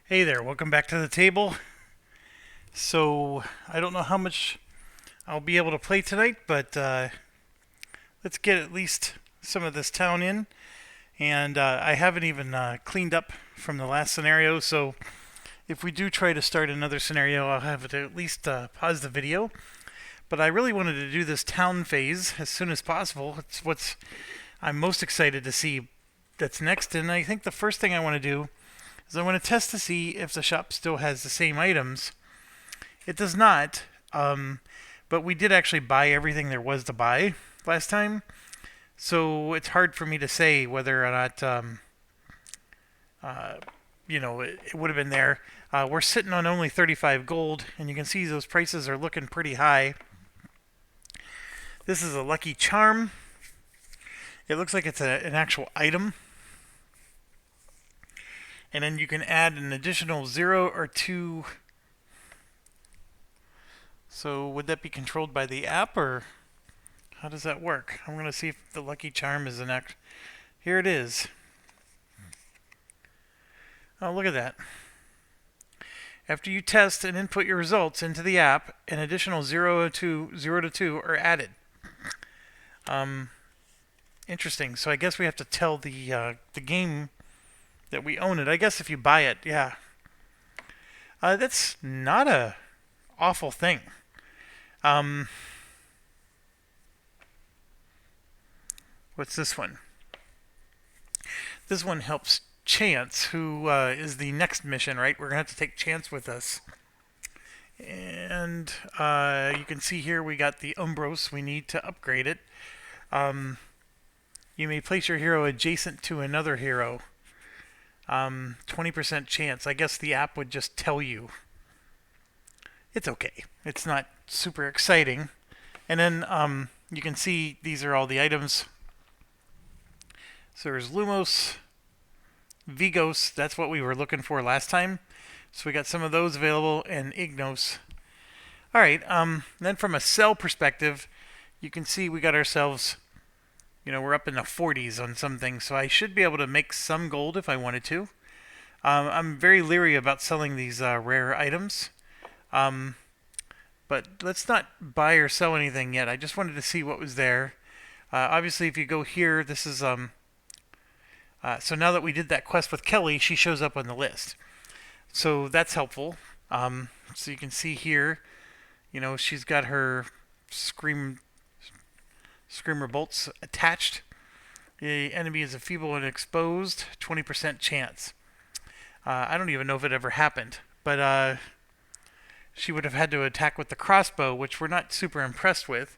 Hey there, welcome back to the table. So, I don't know how much I'll be able to play tonight, but let's get at least some of this town in. And I haven't even cleaned up from the last scenario, so if we do try to start another scenario, I'll have to at least pause the video. But I really wanted to do this town phase as soon as possible. It's what's I'm most excited to see that's next, and I think the first thing I want to do is I want to test to see if the shop still has the same items. It does not, but we did actually buy everything there was to buy last time, so it's hard for me to say whether or not, uh, it would have been there. We're sitting on only 35 gold, and you can see those prices are looking pretty high. This is a lucky charm. It looks like it's an actual item. And then you can add an additional 0 or 2. So would that be controlled by the app, or how does that work? I'm going to see if the lucky charm is an act. Here it is. Oh, look at that. After you test and input your results into the app, an additional 0 to 2 are added. Interesting. So I guess we have to tell the game that we own it. I guess if you buy it, yeah. That's not a awful thing. What's this one? This one helps Chance, who is the next mission, right? We're going to have to take Chance with us. And you can see here we got the Umbros. We need to upgrade it. You may place your hero adjacent to another hero. 20% chance. I guess the app would just tell you. It's okay. It's not super exciting. And then you can see these are all the items. So there's Lumos, Vigos. That's what we were looking for last time. So we got some of those available, and Ignos. All right. Then from a sell perspective, you can see we got ourselves, we're up in the 40s on some things. So I should be able to make some gold if I wanted to. I'm very leery about selling these rare items. But let's not buy or sell anything yet. I just wanted to see what was there. Obviously, if you go here, this is... so now that we did that quest with Kelly, she shows up on the list. So that's helpful. So you can see here, she's got her screamer bolts attached. The enemy is feeble and exposed, 20% chance. I don't even know if it ever happened, but she would have had to attack with the crossbow, which we're not super impressed with.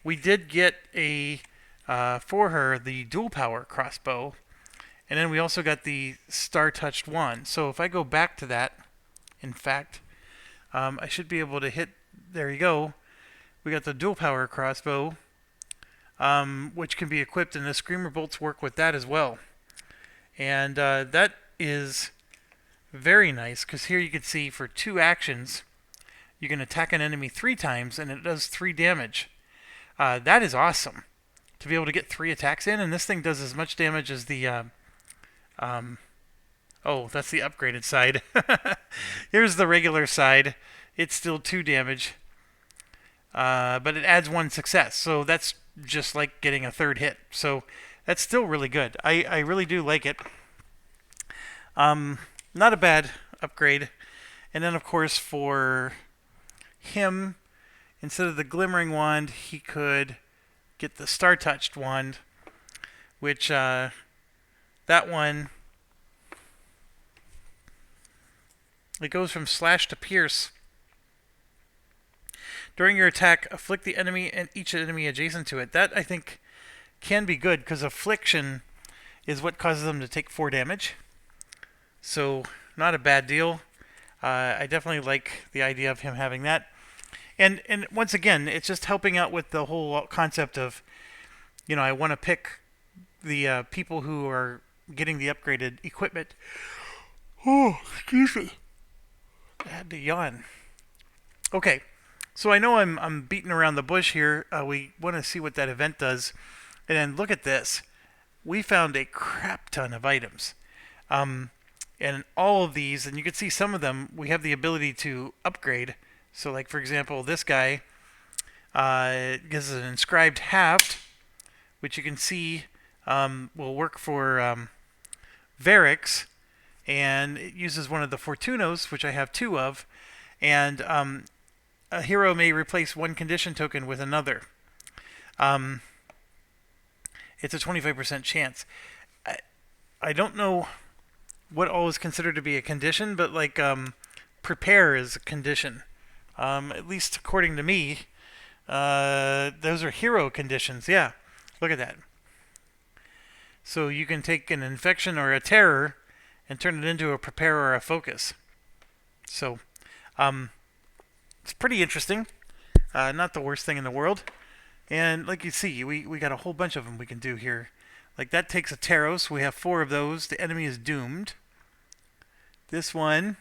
We did get for her the dual power crossbow, and then we also got the star-touched wand. So if I go back to that, in fact, I should be able to hit. There you go. We got the dual power crossbow, which can be equipped, and the screamer bolts work with that as well. And that is very nice, because here you can see for 2 actions, you can attack an enemy 3 times, and it does 3 damage. That is awesome to be able to get 3 attacks in, and this thing does as much damage as the oh, that's the upgraded side. Here's the regular side. It's still 2 damage, but it adds 1 success, so that's just like getting a 3rd hit. So that's still really good. I really do like it. Not a bad upgrade. And then, of course, for him, instead of the glimmering wand, he could get the star-touched wand, which that one, it goes from slash to pierce. During your attack, afflict the enemy and each enemy adjacent to it. That, I think, can be good, because affliction is what causes them to take 4 damage. So, not a bad deal. I definitely like the idea of him having that. And once again, it's just helping out with the whole concept of, I want to pick the people who are getting the upgraded equipment. Oh, excuse me. I had to yawn. Okay, so I know I'm beating around the bush here. We want to see what that event does. And then look at this. We found a crap ton of items. And all of these, and you can see some of them, we have the ability to upgrade. So like for example, this guy gives an inscribed haft, which you can see will work for Varix, and it uses one of the Fortunos, which I have 2 of, and a hero may replace one condition token with another. It's a 25% chance. I don't know what all is considered to be a condition, but like prepare is a condition. At least according to me, those are hero conditions. Yeah, look at that. So you can take an infection or a terror and turn it into a prepare or a focus. So it's pretty interesting. Not the worst thing in the world. And like you see, we got a whole bunch of them we can do here. Like that takes a Taros. We have 4 of those. The enemy is doomed. This one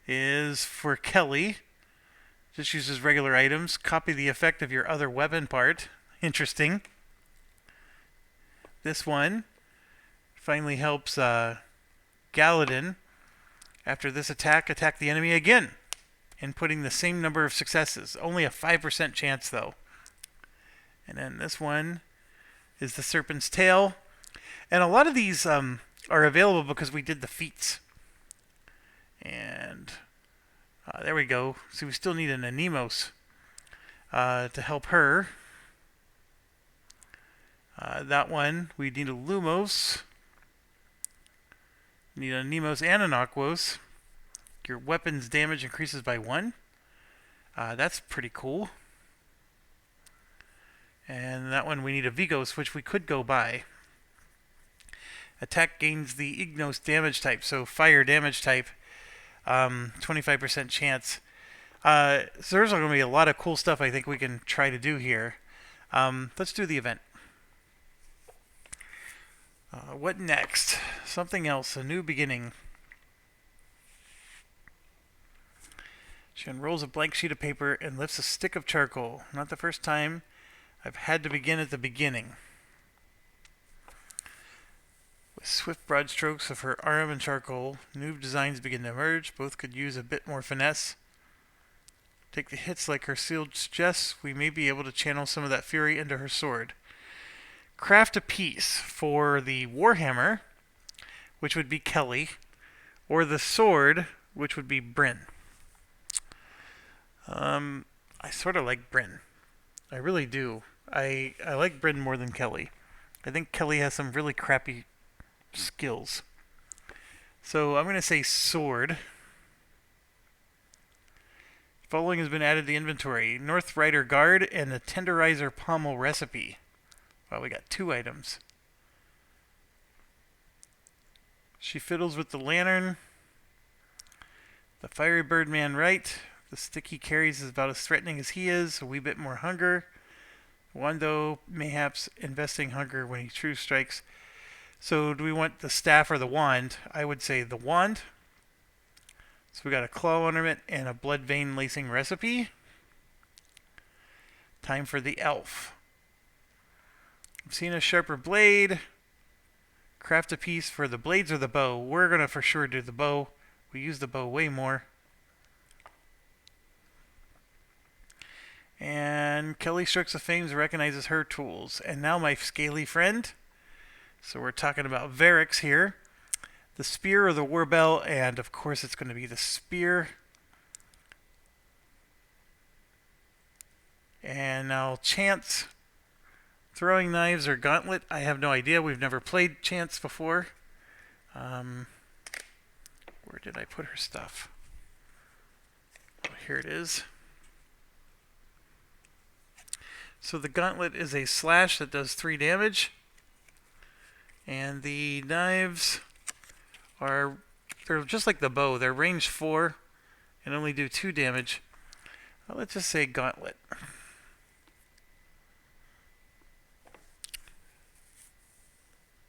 is for Kelly. Just uses regular items. Copy the effect of your other weapon part. Interesting. This one finally helps Galadin. After this attack the enemy again. And putting the same number of successes. Only a 5% chance though. And then this one is the Serpent's Tail. And a lot of these are available because we did the feats. And there we go. So we still need an Anemos to help her. That one, we need a Lumos. Need a Anemos and an Aquos. Your weapon's damage increases by 1. That's pretty cool. And that one we need a Vigos, which we could go by. Attack gains the Ignos damage type, so fire damage type. 25% chance. So there's going to be a lot of cool stuff I think we can try to do here. Let's do the event. What next? Something else, a new beginning. She unrolls a blank sheet of paper and lifts a stick of charcoal. Not the first time I've had to begin at the beginning. With swift broad strokes of her arm and charcoal, new designs begin to emerge. Both could use a bit more finesse. Take the hits like her seal suggests. We may be able to channel some of that fury into her sword. Craft a piece for the Warhammer, which would be Kelly, or the sword, which would be Bryn. I sort of like Bryn. I really do. I like Bryn more than Kelly. I think Kelly has some really crappy skills. So I'm going to say sword. Following has been added to the inventory. Northrider Guard and the Tenderizer Pommel Recipe. Wow, we got 2 items. She fiddles with the lantern. The fiery birdman right. The stick he carries is about as threatening as he is. A wee bit more hunger. Wando, mayhaps investing hunger when he true strikes. So do we want the staff or the wand? I would say the wand. So we got a claw ornament and a blood vein lacing recipe. Time for the elf. I've seen a sharper blade. Craft a piece for the blades or the bow. We're going to for sure do the bow. We use the bow way more. And Kelly Strokes of Fame recognizes her tools. And now my scaly friend. So we're talking about Varix here. The spear or the warbell, and of course it's going to be the spear. And now chance. Throwing knives or gauntlet. I have no idea. We've never played chance before. Where did I put her stuff? Oh, here it is. So the gauntlet is a slash that does 3 damage. And the knives they're just like the bow. They're range 4 and only do 2 damage. Let's just say gauntlet.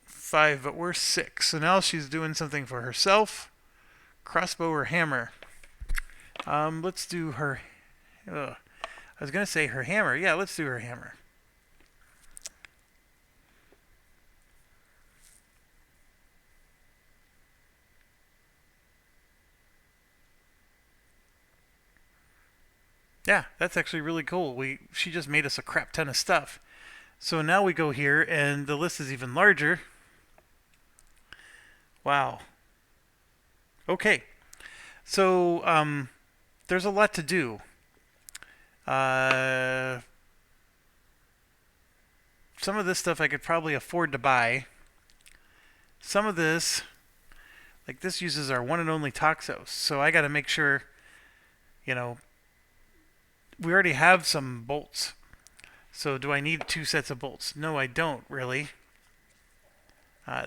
Five, but we're 6. So now she's doing something for herself. Crossbow or hammer. Let's do her. I was gonna say her hammer. Yeah, let's do her hammer. Yeah, that's actually really cool. She just made us a crap ton of stuff. So now we go here, and the list is even larger. Wow. Okay. So, there's a lot to do. Some of this stuff I could probably afford to buy. Some of this, like this uses our one and only Toxos. So I got to make sure, you know, we already have some bolts. So do I need 2 sets of bolts? No, I don't really.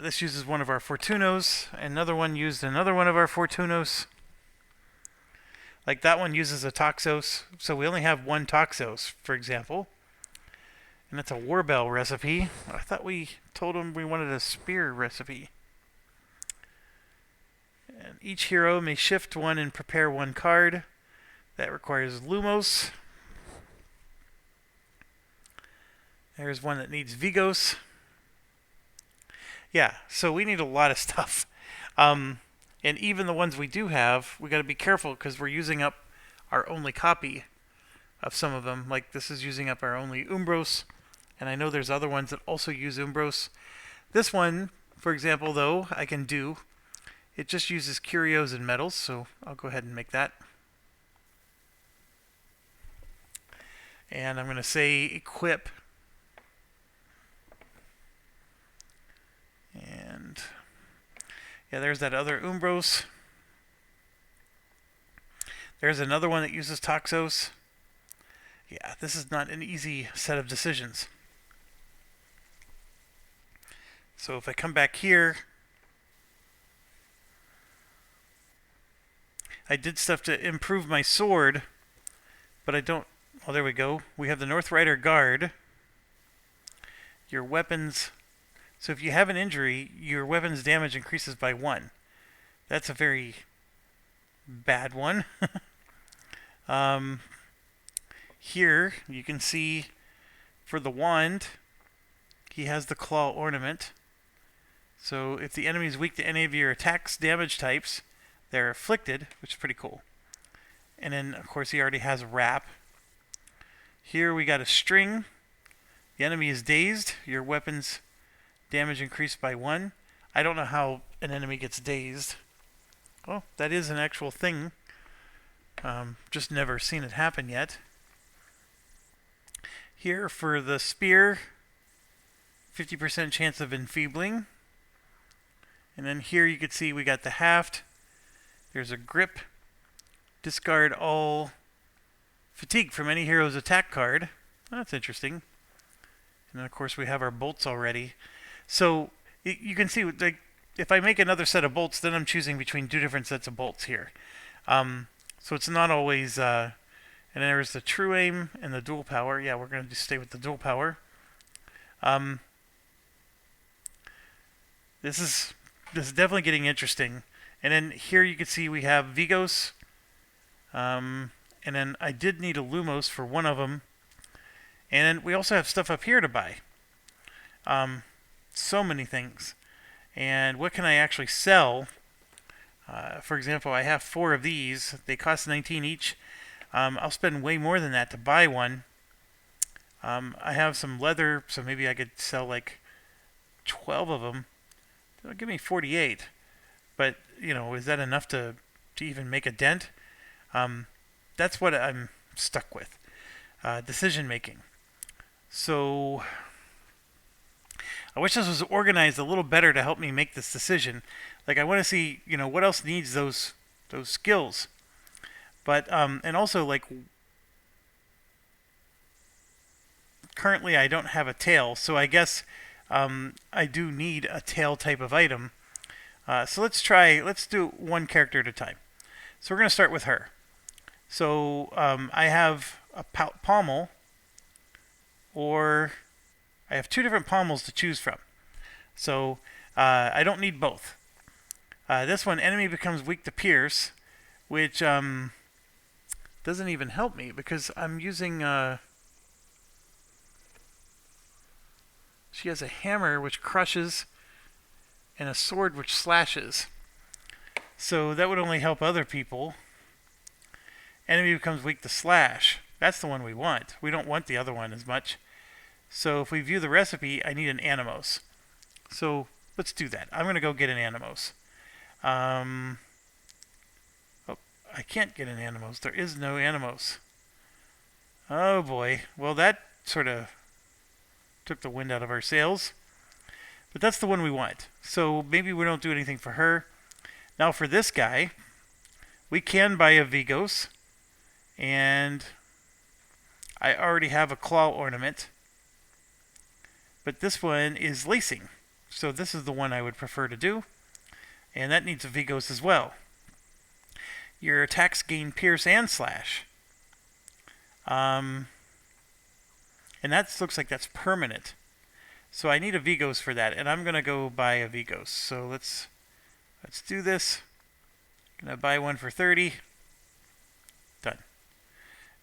This uses one of our Fortunos. Another one used another one of our Fortunos. Like that one uses a Toxos. So we only have one Toxos, for example. And that's a Warbell recipe. I thought we told them we wanted a spear recipe. And each hero may shift 1 and prepare 1 card. That requires Lumos. There's one that needs Vigos. Yeah, so we need a lot of stuff. And even the ones we do have, we got to be careful because we're using up our only copy of some of them. Like this is using up our only Umbros. And I know there's other ones that also use Umbros. This one, for example, though, I can do. It just uses curios and metals, so I'll go ahead and make that. And I'm going to say equip. And yeah, there's that other Umbros. There's another one that uses Toxos. Yeah, this is not an easy set of decisions. So if I come back here, I did stuff to improve my sword, but I don't. Oh, there we go. We have the Northrider Guard. Your weapons. So if you have an injury, your weapon's damage increases by 1. That's a very bad one. Here you can see for the wand, he has the claw ornament. So if the enemy is weak to any of your attacks damage types, they're afflicted, which is pretty cool. And then, of course, he already has a wrap. Here we got a string. The enemy is dazed. Your weapon's damage increased by 1. I don't know how an enemy gets dazed. Well, that is an actual thing. Just never seen it happen yet. Here for the spear, 50% chance of enfeebling. And then here you can see we got the haft. There's a grip. Discard all fatigue from any hero's attack card. That's interesting. And then of course we have our bolts already. So you can see, like, if I make another set of bolts, then I'm choosing between 2 different sets of bolts here. So it's not always. And there's the true aim and the dual power. Yeah, we're going to stay with the dual power. This is definitely getting interesting. And then here you can see we have Vigos. And then I did need a Lumos for one of them. And then we also have stuff up here to buy. So many things. And what can I actually sell? For example, I have 4 of these. They cost 19 each. I'll spend way more than that to buy one. I have some leather, so maybe I could sell like 12 of them. That'll give me 48. But, you know, is that enough to even make a dent? That's what I'm stuck with. Decision making. So I wish this was organized a little better to help me make this decision. Like, I want to see, you know, what else needs those skills. But and also, like, currently I don't have a tail, so I guess I do need a tail type of item. So let's do one character at a time. So we're going to start with her. So I have a pommel, or I have 2 different pommels to choose from. So I don't need both. This one, enemy becomes weak to pierce, which doesn't even help me because I'm using. She has a hammer which crushes and a sword which slashes. So that would only help other people. Enemy becomes weak to slash. That's the one we want. We don't want the other one as much. So if we view the recipe, I need an Animos. So let's do that. I'm going to go get an Animos. Oh, I can't get an Animos. There is no Animos. Oh boy. Well, that sort of took the wind out of our sails. But that's the one we want. So maybe we don't do anything for her. Now for this guy, we can buy a Vigos. And I already have a claw ornament. But this one is lacing. So this is the one I would prefer to do. And that needs a Vigos as well. Your attacks gain pierce and slash. And that looks like that's permanent. So I need a Vigos for that. And I'm going to go buy a Vigos. So let's do this. I'm going to buy one for 30. Done.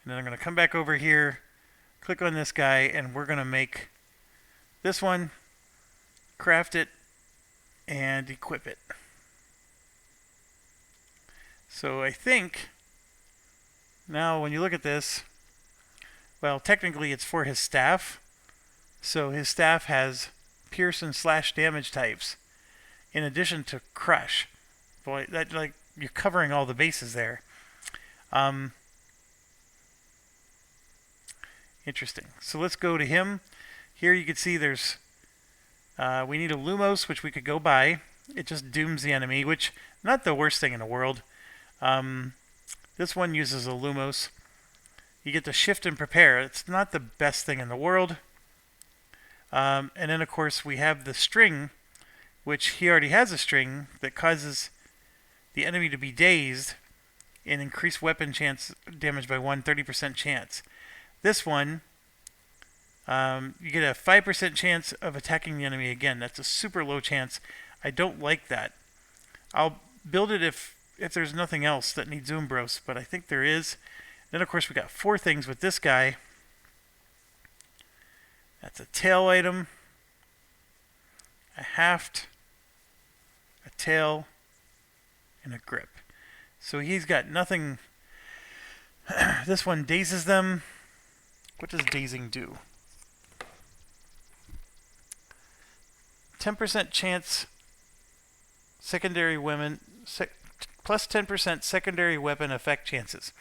And then I'm going to come back over here, click on this guy, and we're going to make this one, craft it, and equip it. So I think now when you look at this, well, technically it's for his staff. So his staff has pierce and slash damage types in addition to crush. Boy, that, like, you're covering all the bases there. Interesting. So let's go to him. Here you can see there's we need a Lumos, which we could go buy. It just dooms the enemy, which not the worst thing in the world. This one uses a Lumos. You get to shift and prepare. It's not the best thing in the world. And then of course we have the string, which he already has a string that causes the enemy to be dazed and increase weapon chance damage by 30% chance. This one, you get a 5% chance of attacking the enemy again. That's a super low chance. I don't like that. I'll build it if there's nothing else that needs Umbros, but I think there is. Then of course we got 4 things with this guy. That's a tail item, a haft, a tail, and a grip. So he's got nothing. This one dazes them. What does dazing do? 10% chance secondary weapon, plus 10% secondary weapon effect chances.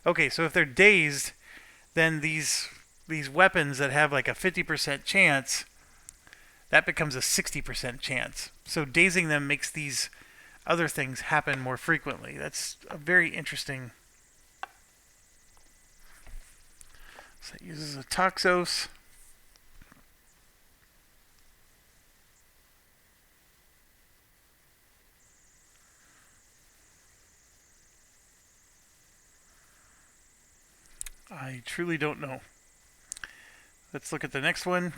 Okay, so if they're dazed, then these weapons that have like a 50% chance, that becomes a 60% chance. So dazing them makes these other things happen more frequently. That's a very interesting. So it uses a Toxos. I truly don't know. Let's look at the next one.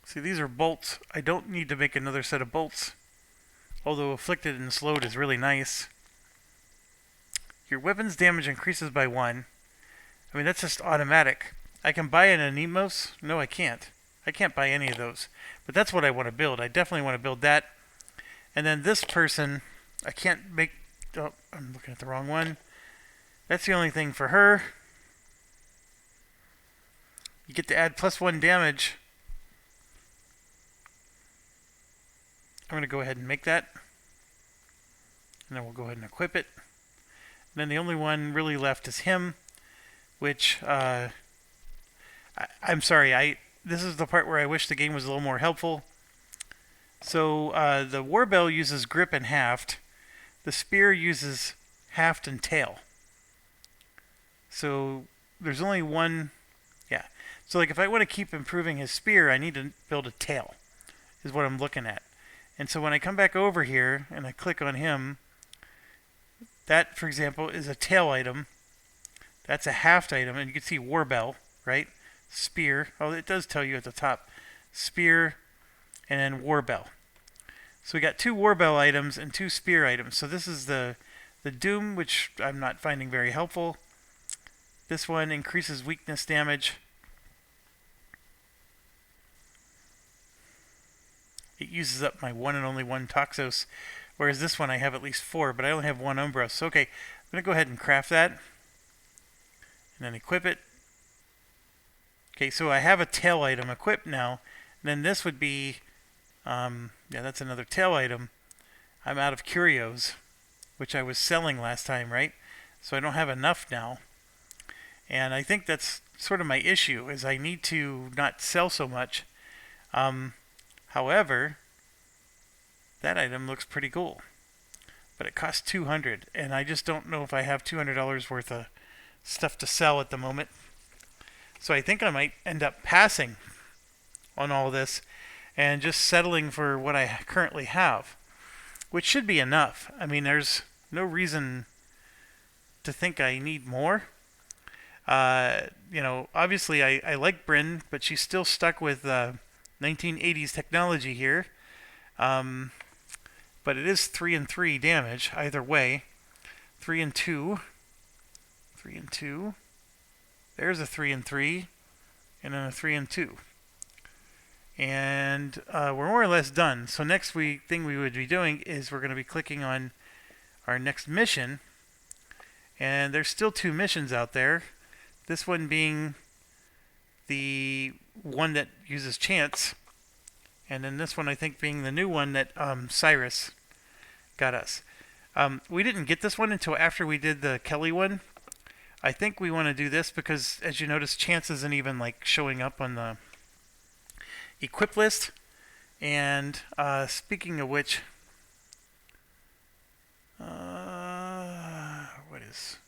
See, these are bolts. I don't need to make another set of bolts. Although afflicted and slowed is really nice. Your weapon's damage increases by 1. I mean, that's just automatic. I can buy an Anemos. No, I can't. I can't buy any of those. But that's what I want to build. I definitely want to build that. And then this person, I can't make. Oh, I'm looking at the wrong one. That's the only thing for her. You get to add +1 damage. I'm going to go ahead and make that. And then we'll go ahead and equip it. And then the only one really left is him, which, I'm sorry, this is the part where I wish the game was a little more helpful. So, the Warbell uses grip and haft. The spear uses haft and tail. So, there's only one, yeah. So, like, if I want to keep improving his spear, I need to build a tail, is what I'm looking at. And so when I come back over here and I click on him, that, for example, is a tail item. That's a haft item, and you can see Warbell, right? Spear. Oh, it does tell you at the top. Spear, and then Warbell. So we got 2 Warbell items and 2 spear items. So this is the Doom, which I'm not finding very helpful. This one increases weakness damage. It uses up my one and only one Toxos, whereas this one I have at least 4, but I only have 1 Umbros. So, okay, I'm going to go ahead and craft that. and then equip it. Okay, so I have a tail item equipped now. And then this would be, yeah, that's another tail item. I'm out of curios, which I was selling last time, right? So I don't have enough now. And I think that's sort of my issue, is I need to not sell so much. However, that item looks pretty cool. But it costs $200, and I just don't know if I have $200 worth of stuff to sell at the moment. So I think I might end up passing on all this and just settling for what I currently have, which should be enough. I mean, there's no reason to think I need more. Obviously I like Bryn, but she's still stuck with 1980s technology here. But it is 3 and 3 damage either way. 3 and 2. 3 and 2. There's a 3 and 3. And then a 3 and 2. And we're more or less done. So next thing we would be doing is we're going to be clicking on our next mission. And there's still 2 missions out there. This one being the one that uses chance. And then this one, I think, being the new one that Cyrus got us. We didn't get this one until after we did the Kelly one. I think we want to do this because, as you notice, chance isn't even like showing up on the equip list. And speaking of which, what is?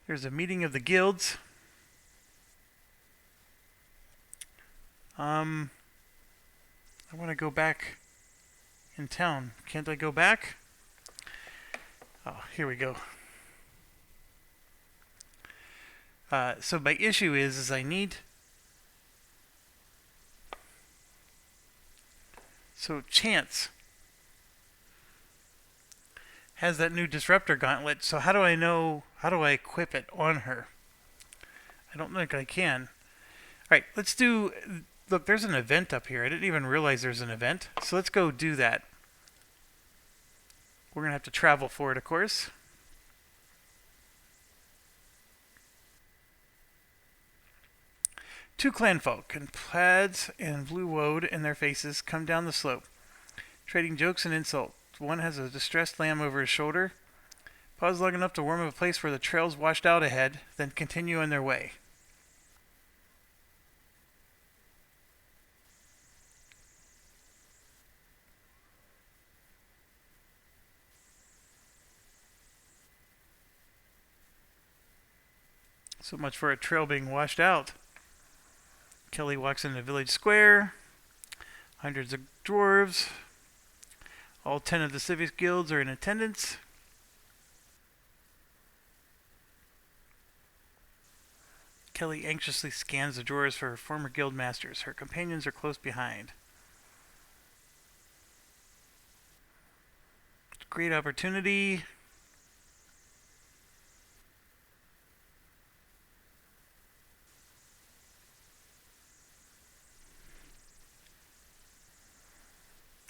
There's a meeting of the guilds. I want to go back in town. Can't I go back? Oh, here we go. So my issue is I need... So Chance has that new disruptor gauntlet. So how do I know, how do I equip it on her? I don't think I can. Alright, let's do... Look, there's an event up here. I didn't even realize there's an event. So let's go do that. We're going to have to travel for it, of course. Two clanfolk in plaids and blue woad in their faces come down the slope, trading jokes and insults. One has a distressed lamb over his shoulder. Pause long enough to warm up a place where the trail's washed out ahead, then continue on their way. So much for a trail being washed out. Kelly walks into the village square. Hundreds of dwarves. All 10 of the civic guilds are in attendance. Kelly anxiously scans the drawers for her former guild masters. Her companions are close behind. Great opportunity.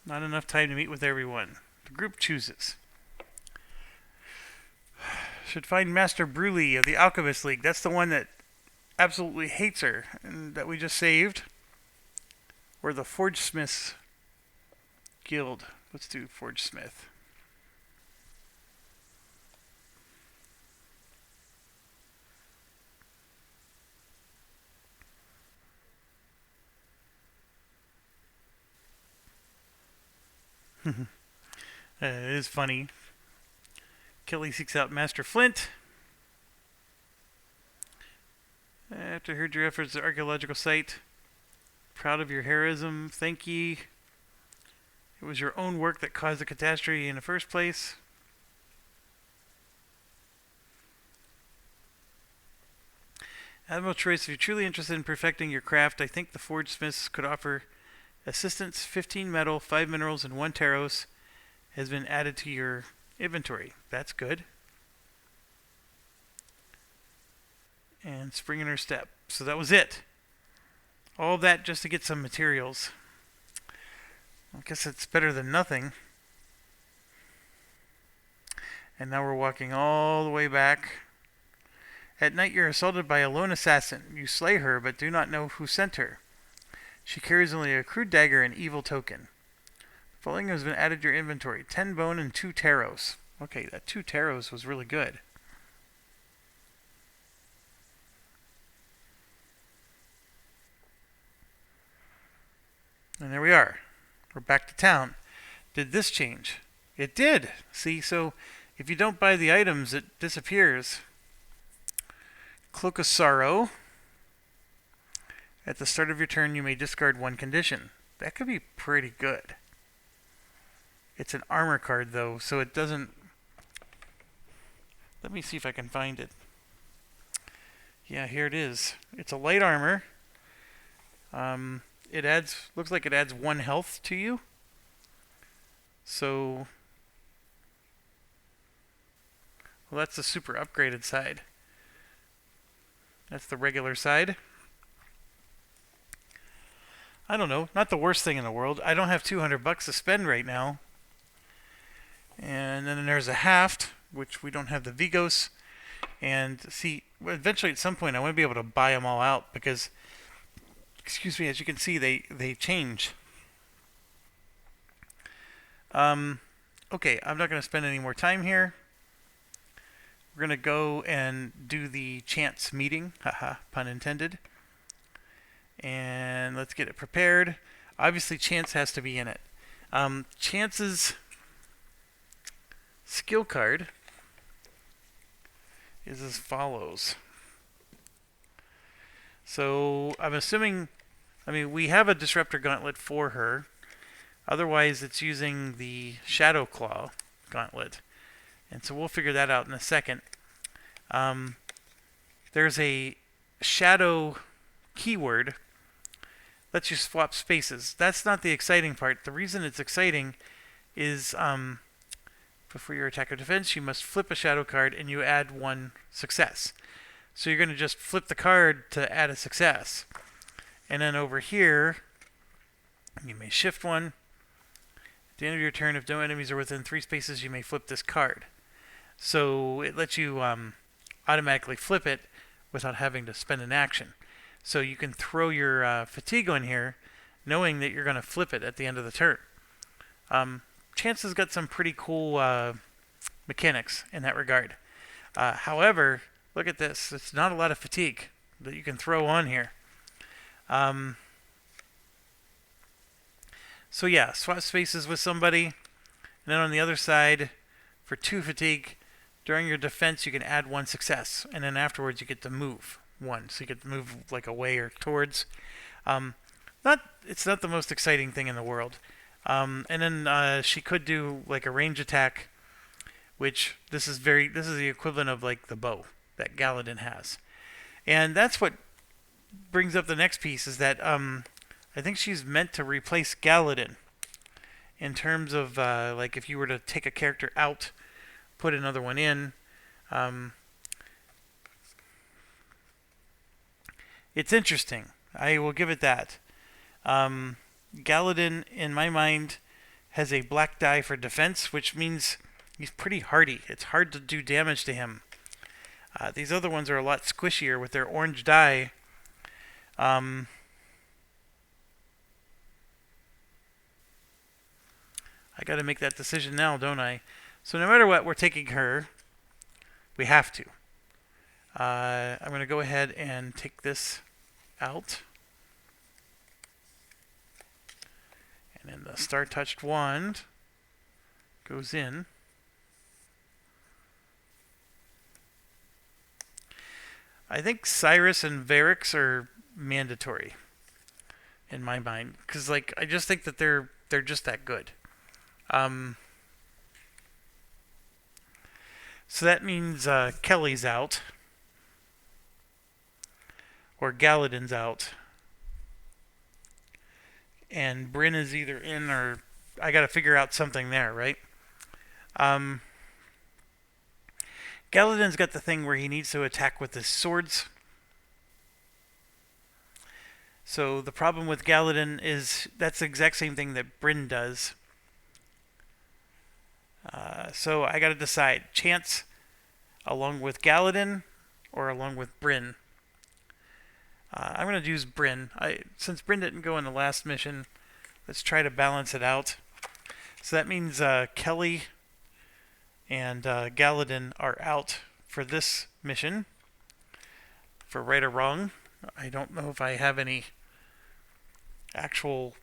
Not enough time to meet with everyone. The group chooses. Should find Master Bruley of the Alchemist League. That's the one that absolutely hates her and that we just saved. Or the Forge Smiths Guild. Let's do Forge Smith. It is funny. Kelly seeks out Master Flint. After heard your efforts at the archaeological site, proud of your heroism. Thank ye. It was your own work that caused the catastrophe in the first place. Admiral Troyce, if you're truly interested in perfecting your craft, I think the Forge Smiths could offer assistance. 15 metal, 5 minerals, and 1 Taros has been added to your inventory. That's good. And spring in her step. So that was it. All that just to get some materials. I guess it's better than nothing. And now we're walking all the way back At night you're assaulted by a lone assassin. You slay her, but do not know who sent her. She carries only a crude dagger and evil token. The following has been added to your inventory. 10 bone and 2 taros. Okay, that 2 taros was really good. And there we are. We're back to town. Did this change? It did. See, so if you don't buy the items, it disappears. Cloak of Sorrow. At the start of your turn, you may discard 1 condition. That could be pretty good. It's an armor card, though, so it doesn't... Let me see if I can find it. Yeah, here it is. It's a light armor. It adds... Looks like it adds 1 health to you. So... Well, that's the super upgraded side. That's the regular side. I don't know. Not the worst thing in the world. I don't have $200 to spend right now. And then there's a Haft, which we don't have the Vigos. And see, eventually at some point I want to be able to buy them all out because, excuse me, as you can see, they change. Okay, I'm not going to spend any more time here. We're going to go and do the chance meeting. Haha, pun intended. And let's get it prepared. Obviously, chance has to be in it. Chance's skill card is as follows. So, I'm assuming... I mean, we have a Disruptor Gauntlet for her. Otherwise, it's using the Shadow Claw Gauntlet. And so we'll figure that out in a second. There's a shadow keyword. Lets you swap spaces. That's not the exciting part. The reason it's exciting is before your attack or defense, you must flip a shadow card and you add 1 success. So you're going to just flip the card to add a success. And then over here, you may shift 1. At the end of your turn, if no enemies are within 3 spaces, you may flip this card. So it lets you automatically flip it without having to spend an action. So you can throw your fatigue on here knowing that you're going to flip it at the end of the turn. Chance has got some pretty cool mechanics in that regard. However, look at this. It's not a lot of fatigue that you can throw on here. So yeah, swap spaces with somebody. And then on the other side, for 2 fatigue, during your defense you can add 1 success. And then afterwards you get to move 1. So you get to move like away or towards. It's not the most exciting thing in the world. And then she could do like a range attack, which this is the equivalent of like the bow that Galadin has. And that's what brings up the next piece is that I think she's meant to replace Galadin in terms of like if you were to take a character out, put another one in. It's interesting. I will give it that. Galadin, in my mind, has a black die for defense, which means he's pretty hardy. It's hard to do damage to him. These other ones are a lot squishier with their orange die. I got to make that decision now, don't I? So no matter what, we're taking her. We have to. I'm going to go ahead and take this out. And then the Star-Touched Wand goes in. I think Cyrus and Varix are mandatory in my mind. Because like, I just think that they're just that good. So that means Kelly's out. Or Galadin's out. And Bryn is either in or... I gotta figure out something there, right? Galadin's got the thing where he needs to attack with his swords. So the problem with Galadin is that's the exact same thing that Bryn does. So I gotta decide. Chance along with Galadin or along with Bryn. I'm going to use Bryn. Since Bryn didn't go in the last mission, let's try to balance it out. So that means Kelly and Galadin are out for this mission. For right or wrong, I don't know if I have any actual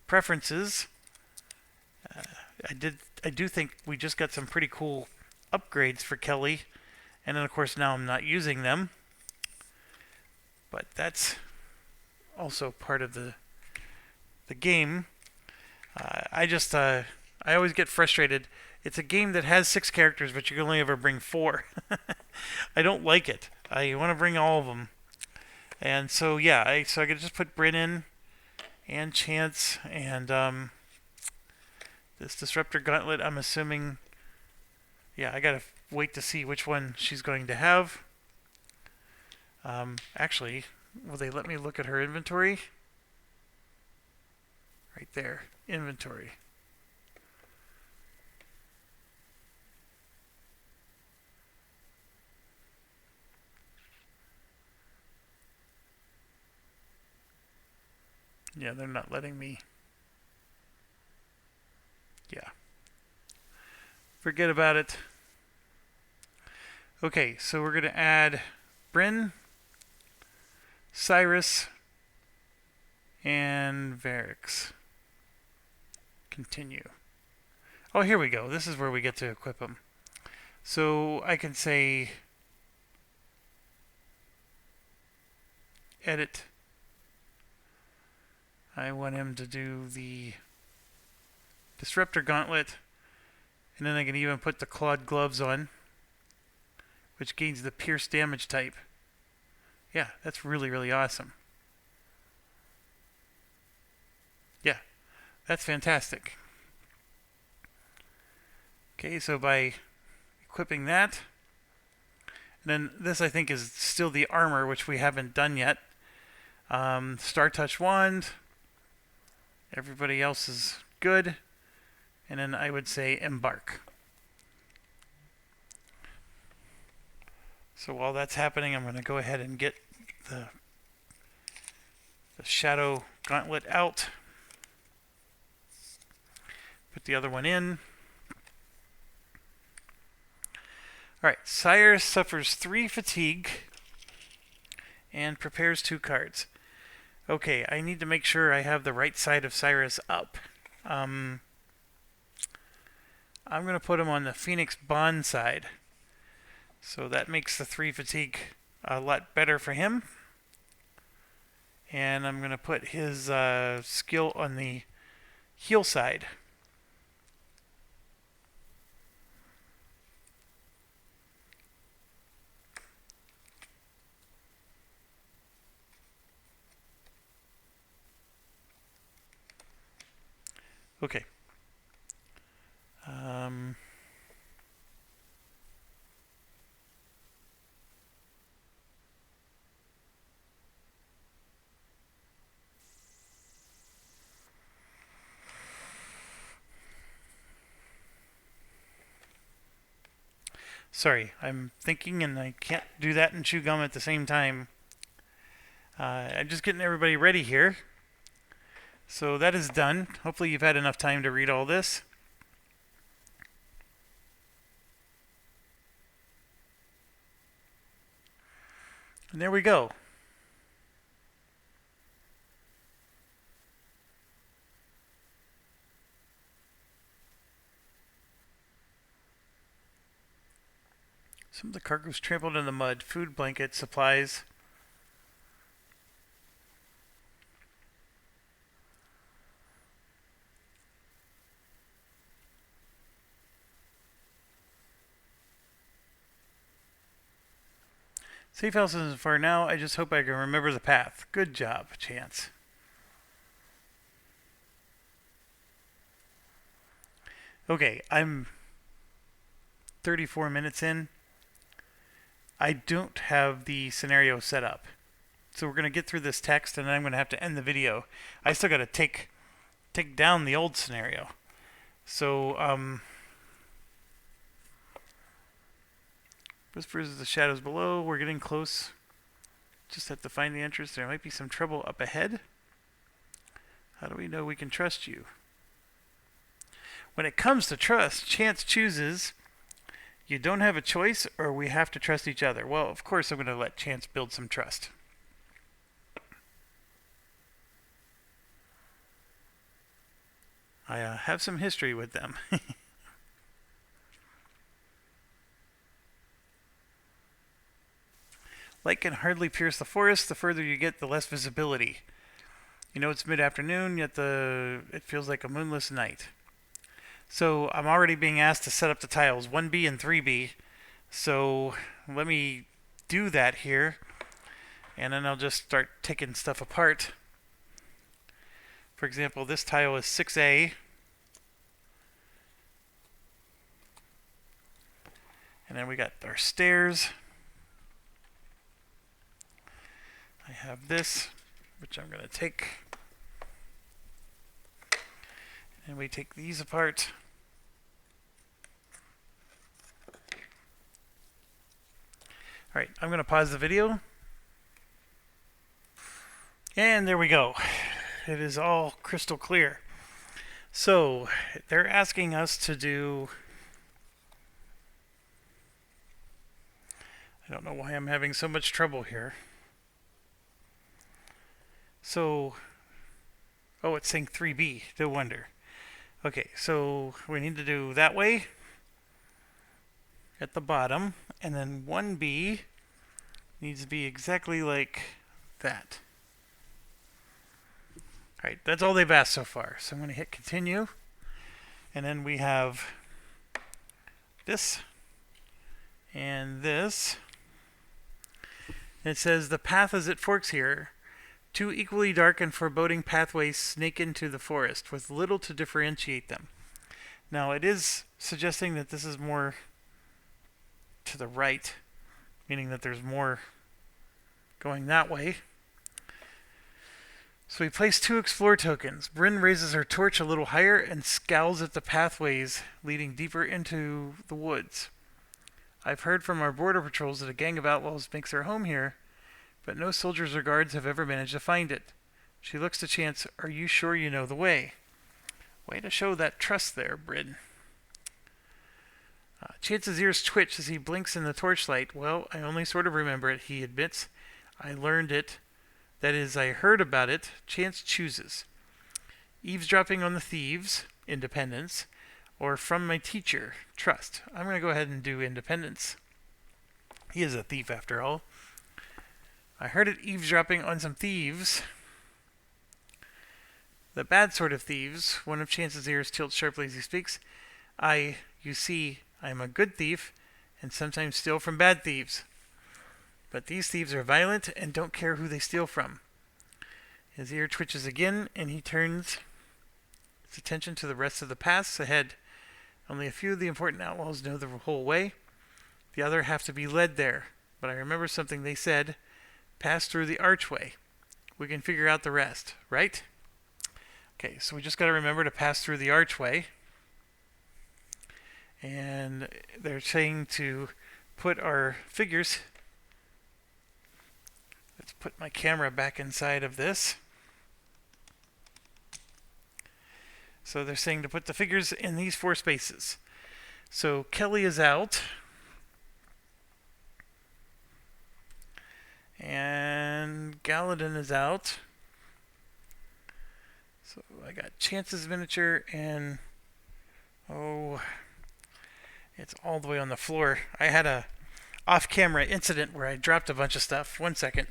preferences. I do think we just got some pretty cool upgrades for Kelly, and then of course now I'm not using them. But that's also part of the game. I always get frustrated. It's a game that has 6 characters, but you can only ever bring 4. I don't like it. I want to bring all of them. And so yeah, I could just put Bryn in and Chance and this Disruptor Gauntlet. I'm assuming. Yeah, I gotta wait to see which one she's going to have. Actually, will they let me look at her inventory? Right there, inventory. Yeah, they're not letting me. Yeah. Forget about it. Okay, so we're going to add Bryn, Cyrus, and Varix. Continue. Oh, here we go. This is where we get to equip them. So I can say edit. I want him to do the Disruptor Gauntlet, and then I can even put the clawed gloves on, which gains the pierce damage type. Yeah, that's really, really awesome. Yeah, that's fantastic. Okay, so by equipping that, and then this I think is still the armor, which we haven't done yet. Star Touch Wand. Everybody else is good. And then I would say embark. So while that's happening, I'm going to go ahead and get the Shadow Gauntlet out. Put the other one in. Alright, Cyrus suffers 3 fatigue and prepares 2 cards. Okay, I need to make sure I have the right side of Cyrus up. I'm going to put him on the Phoenix Bond side. So that makes the 3 fatigue a lot better for him. And I'm going to put his skill on the heal side. Okay. Sorry, I'm thinking and I can't do that and chew gum at the same time. I'm just getting everybody ready here. So that is done. Hopefully you've had enough time to read all this. And there we go. Some of the cargo's trampled in the mud. Food, blankets, supplies. Safe house isn't far now. I just hope I can remember the path. Good job, Chance. Okay, I'm 34 minutes in. I don't have the scenario set up. So we're going to get through this text and then I'm going to have to end the video. I still got to take down the old scenario. So, Whispers of the shadows below. We're getting close. Just have to find the entrance. There might be some trouble up ahead. How do we know we can trust you? When it comes to trust, Chance chooses you don't have a choice or we have to trust each other. Well, of course I'm going to let Chance build some trust. I have some history with them. Light can hardly pierce the forest. The further you get, the less visibility. You know it's mid-afternoon, yet it feels like a moonless night. So I'm already being asked to set up the tiles 1B and 3B. So let me do that here. And then I'll just start taking stuff apart. For example, this tile is 6A. And then we got our stairs. I have this, which I'm going to take. And we take these apart. Alright, I'm going to pause the video. And there we go. It is all crystal clear. So, they're asking us to do... I don't know why I'm having so much trouble here. So, oh, it's saying 3B, no wonder. Okay, so we need to do that way at the bottom, and then 1B needs to be exactly like that. Alright, that's all they've asked so far. So I'm going to hit continue, and then we have this and this. It says the path as it forks here. Two equally dark and foreboding pathways snake into the forest, with little to differentiate them. Now, it is suggesting that this is more to the right, meaning that there's more going that way. So we place 2 explore tokens. Bryn raises her torch a little higher and scowls at the pathways leading deeper into the woods. I've heard from our border patrols that a gang of outlaws makes their home here, but no soldiers or guards have ever managed to find it. She looks to Chance. Are you sure you know the way? Way to show that trust there, Bryn. Chance's ears twitch as he blinks in the torchlight. Well, I only sort of remember it, he admits. I learned it. That is, I heard about it. Chance chooses. Eavesdropping on the thieves, independence, or from my teacher, trust. I'm going to go ahead and do independence. He is a thief after all. I heard it eavesdropping on some thieves. The bad sort of thieves. One of Chance's ears tilts sharply as he speaks. You see, I am a good thief, and sometimes steal from bad thieves. But these thieves are violent and don't care who they steal from. His ear twitches again, and he turns his attention to the rest of the paths ahead. Only a few of the important outlaws know the whole way. The other have to be led there. But I remember something they said. Pass through the archway. We can figure out the rest, right? Okay, so we just got to remember to pass through the archway. And they're saying to put our figures... Let's put my camera back inside of this. So they're saying to put the figures in these 4 spaces. So Kelly is out. And Galadin is out. So I got Chance's miniature and... Oh... It's all the way on the floor. I had a off-camera incident where I dropped a bunch of stuff. 1 second.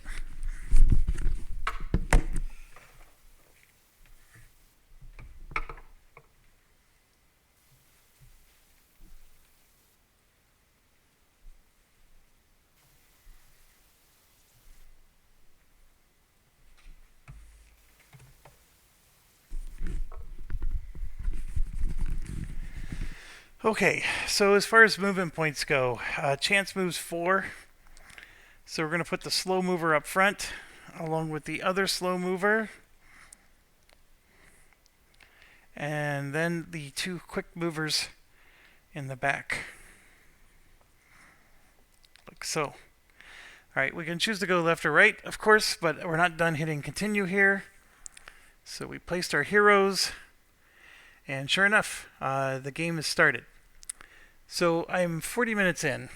Okay, so as far as movement points go, Chance moves 4. So we're going to put the slow mover up front, along with the other slow mover. And then the 2 quick movers in the back. 6. So, all right, we can choose to go left or right, of course, but we're not done hitting continue here. So we placed our heroes, and sure enough, the game has started. So I'm 40 minutes in.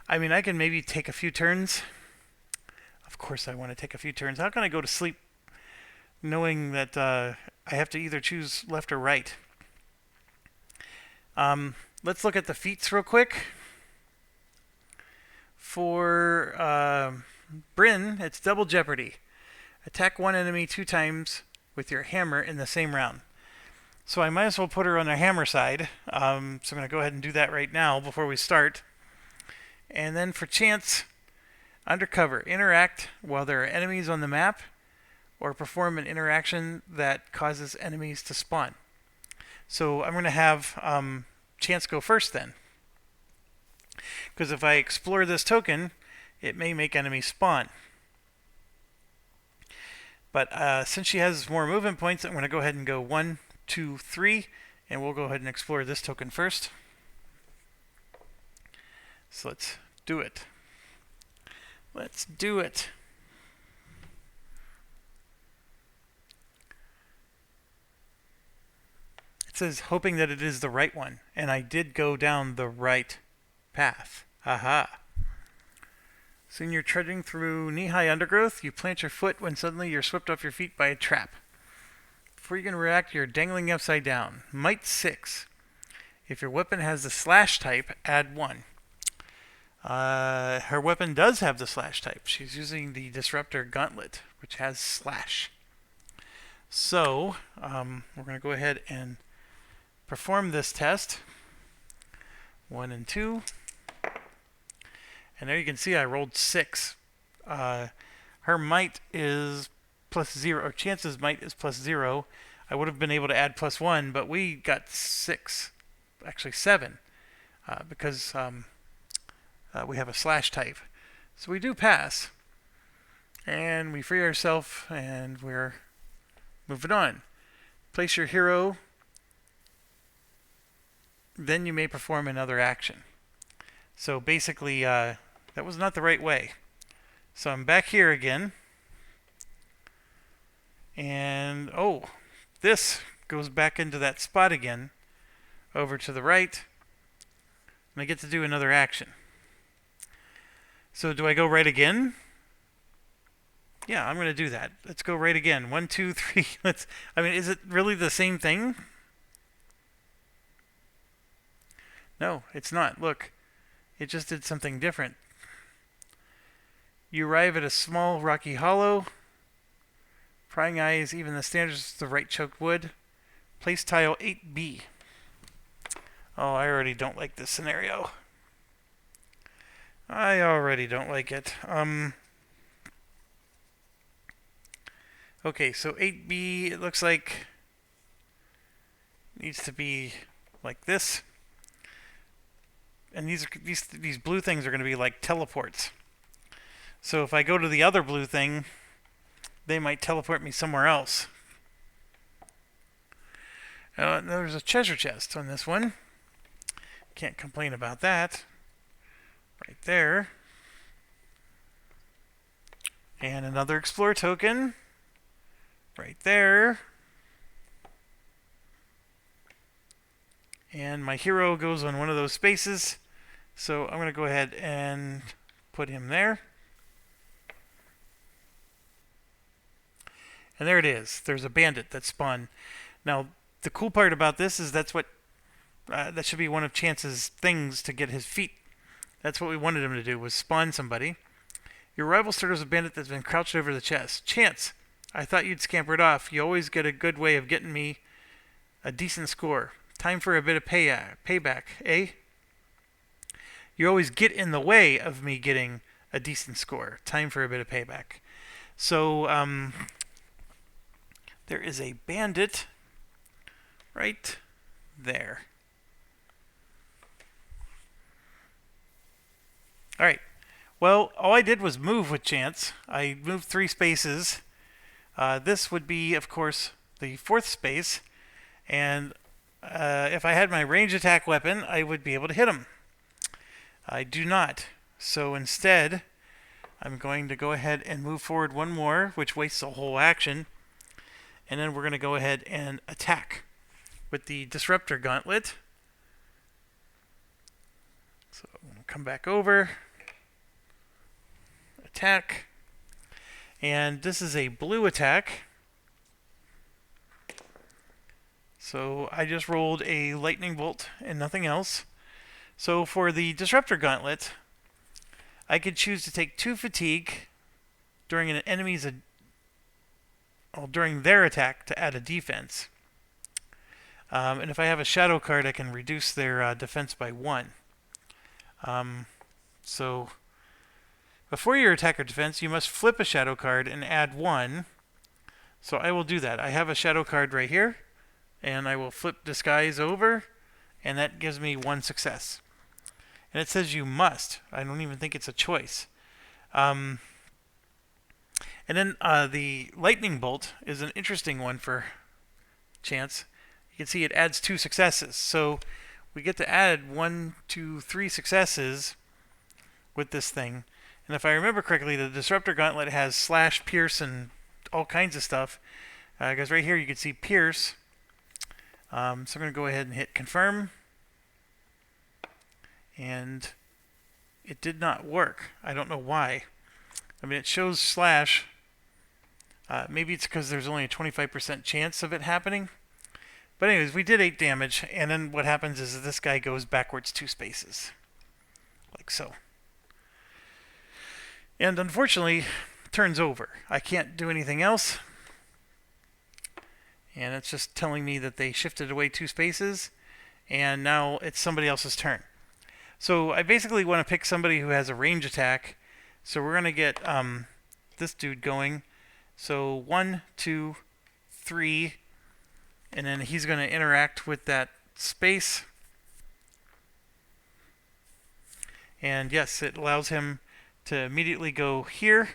I mean, I can maybe take a few turns. Of course I want to take a few turns. How can I go to sleep knowing that I have to either choose left or right? Let's look at the feats real quick. For Bryn, it's double jeopardy. Attack one enemy 2 times with your hammer in the same round. So I might as well put her on the hammer side. So I'm going to go ahead and do that right now before we start. And then for chance, undercover, interact while there are enemies on the map, or perform an interaction that causes enemies to spawn. So I'm going to have chance go first then. Because if I explore this token, it may make enemies spawn. But since she has more movement points, I'm going to go ahead and go 1, 2, 3, and we'll go ahead and explore this token first. So let's do it. Let's do it. It says hoping that it is the right one, and I did go down the right path. Aha. Soon you're trudging through knee-high undergrowth. You plant your foot when suddenly you're swept off your feet by a trap. Before you can react, you're dangling upside down. Might 6. If your weapon has the slash type, add 1. Her weapon does have the slash type. She's using the disruptor Gauntlet, which has slash. So, we're going to go ahead and perform this test. 1 and 2. And there you can see I rolled 6. Her might is +0, or chance's might is +0. I would have been able to add +1, but we got 6, actually 7, because we have a slash type. So we do pass, and we free ourselves, and we're moving on. Place your hero, then you may perform another action. So basically, that was not the right way. So I'm back here again, and oh, this goes back into that spot again, over to the right, and I get to do another action. So do I go right again? Yeah, I'm going to do that. Let's go right again. 1, 2, 3. I mean, is it really the same thing? No, it's not. Look, it just did something different. You arrive at a small rocky hollow. Prying eyes, even the standards of the right choked wood. Place tile 8B. Oh, I already don't like this scenario. I already don't like it. Okay, so 8B, it looks like needs to be like this. And these blue things are going to be like teleports. So if I go to the other blue thing, they might teleport me somewhere else. There's a treasure chest on this one. Can't complain about that. Right there. And another explore token. Right there. And my hero goes on one of those spaces. So I'm going to go ahead and put him there. And there it is. There's a bandit that spawned. Now, the cool part about this is that's what that should be one of Chance's things to get his feet. That's what we wanted him to do, was spawn somebody. Your rival starters a bandit that's been crouched over the chest. Chance, I thought you'd scampered off. You always get a good way of getting me a decent score. Time for a bit of payback, eh? You always get in the way of me getting a decent score. Time for a bit of payback. So, there is a bandit right there. Alright. Well, all I did was move with Chance. I moved 3 spaces. This would be, of course, the 4th space. And if I had my range attack weapon, I would be able to hit him. I do not. So instead, I'm going to go ahead and move forward one more, which wastes a whole action. And then we're going to go ahead and attack with the Disruptor Gauntlet. So we'll come back over, attack, and this is a blue attack. So I just rolled a lightning bolt and nothing else. So for the Disruptor Gauntlet, I could choose to take 2 fatigue during an enemy's during their attack to add a defense. And if I have a shadow card, I can reduce their defense by 1. So before your attack or defense, you must flip a shadow card and add 1. So I will do that. I have a shadow card right here, and I will flip disguise over, and that gives me 1 success. And it says you must. I don't even think it's a choice. And then the lightning bolt is an interesting one for chance. You can see it adds 2 successes. So we get to add 1, 2, 3 successes with this thing. And if I remember correctly, the Disruptor Gauntlet has slash, pierce, and all kinds of stuff. Because right here you can see pierce. So I'm going to go ahead and hit confirm. And it did not work. I don't know why. I mean, it shows slash. Maybe it's because there's only a 25% chance of it happening. But anyways, we did 8 damage, and then what happens is this guy goes backwards 2 spaces. Like so. And unfortunately, turns over. I can't do anything else. And it's just telling me that they shifted away 2 spaces, and now it's somebody else's turn. So I basically want to pick somebody who has a range attack. So we're going to get this dude going. So 1, 2, 3, and then he's going to interact with that space. And yes, it allows him to immediately go here.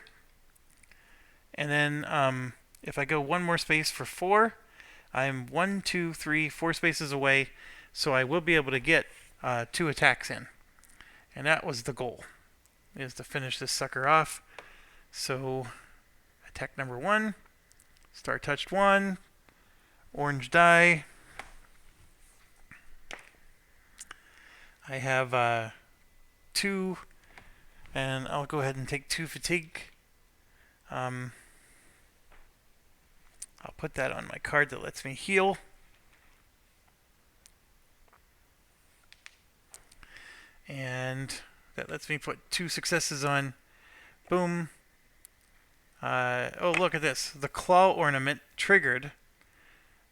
And then if I go 1 more space for 4, I'm 1, 2, 3, 4 spaces away. So I will be able to get 2 attacks in. And that was the goal, is to finish this sucker off. So attack number 1, star touched 1, orange die. I have 2, and I'll go ahead and take 2 fatigue. I'll put that on my card that lets me heal. And that lets me put 2 successes on. Boom. Oh, look at this. The claw ornament triggered.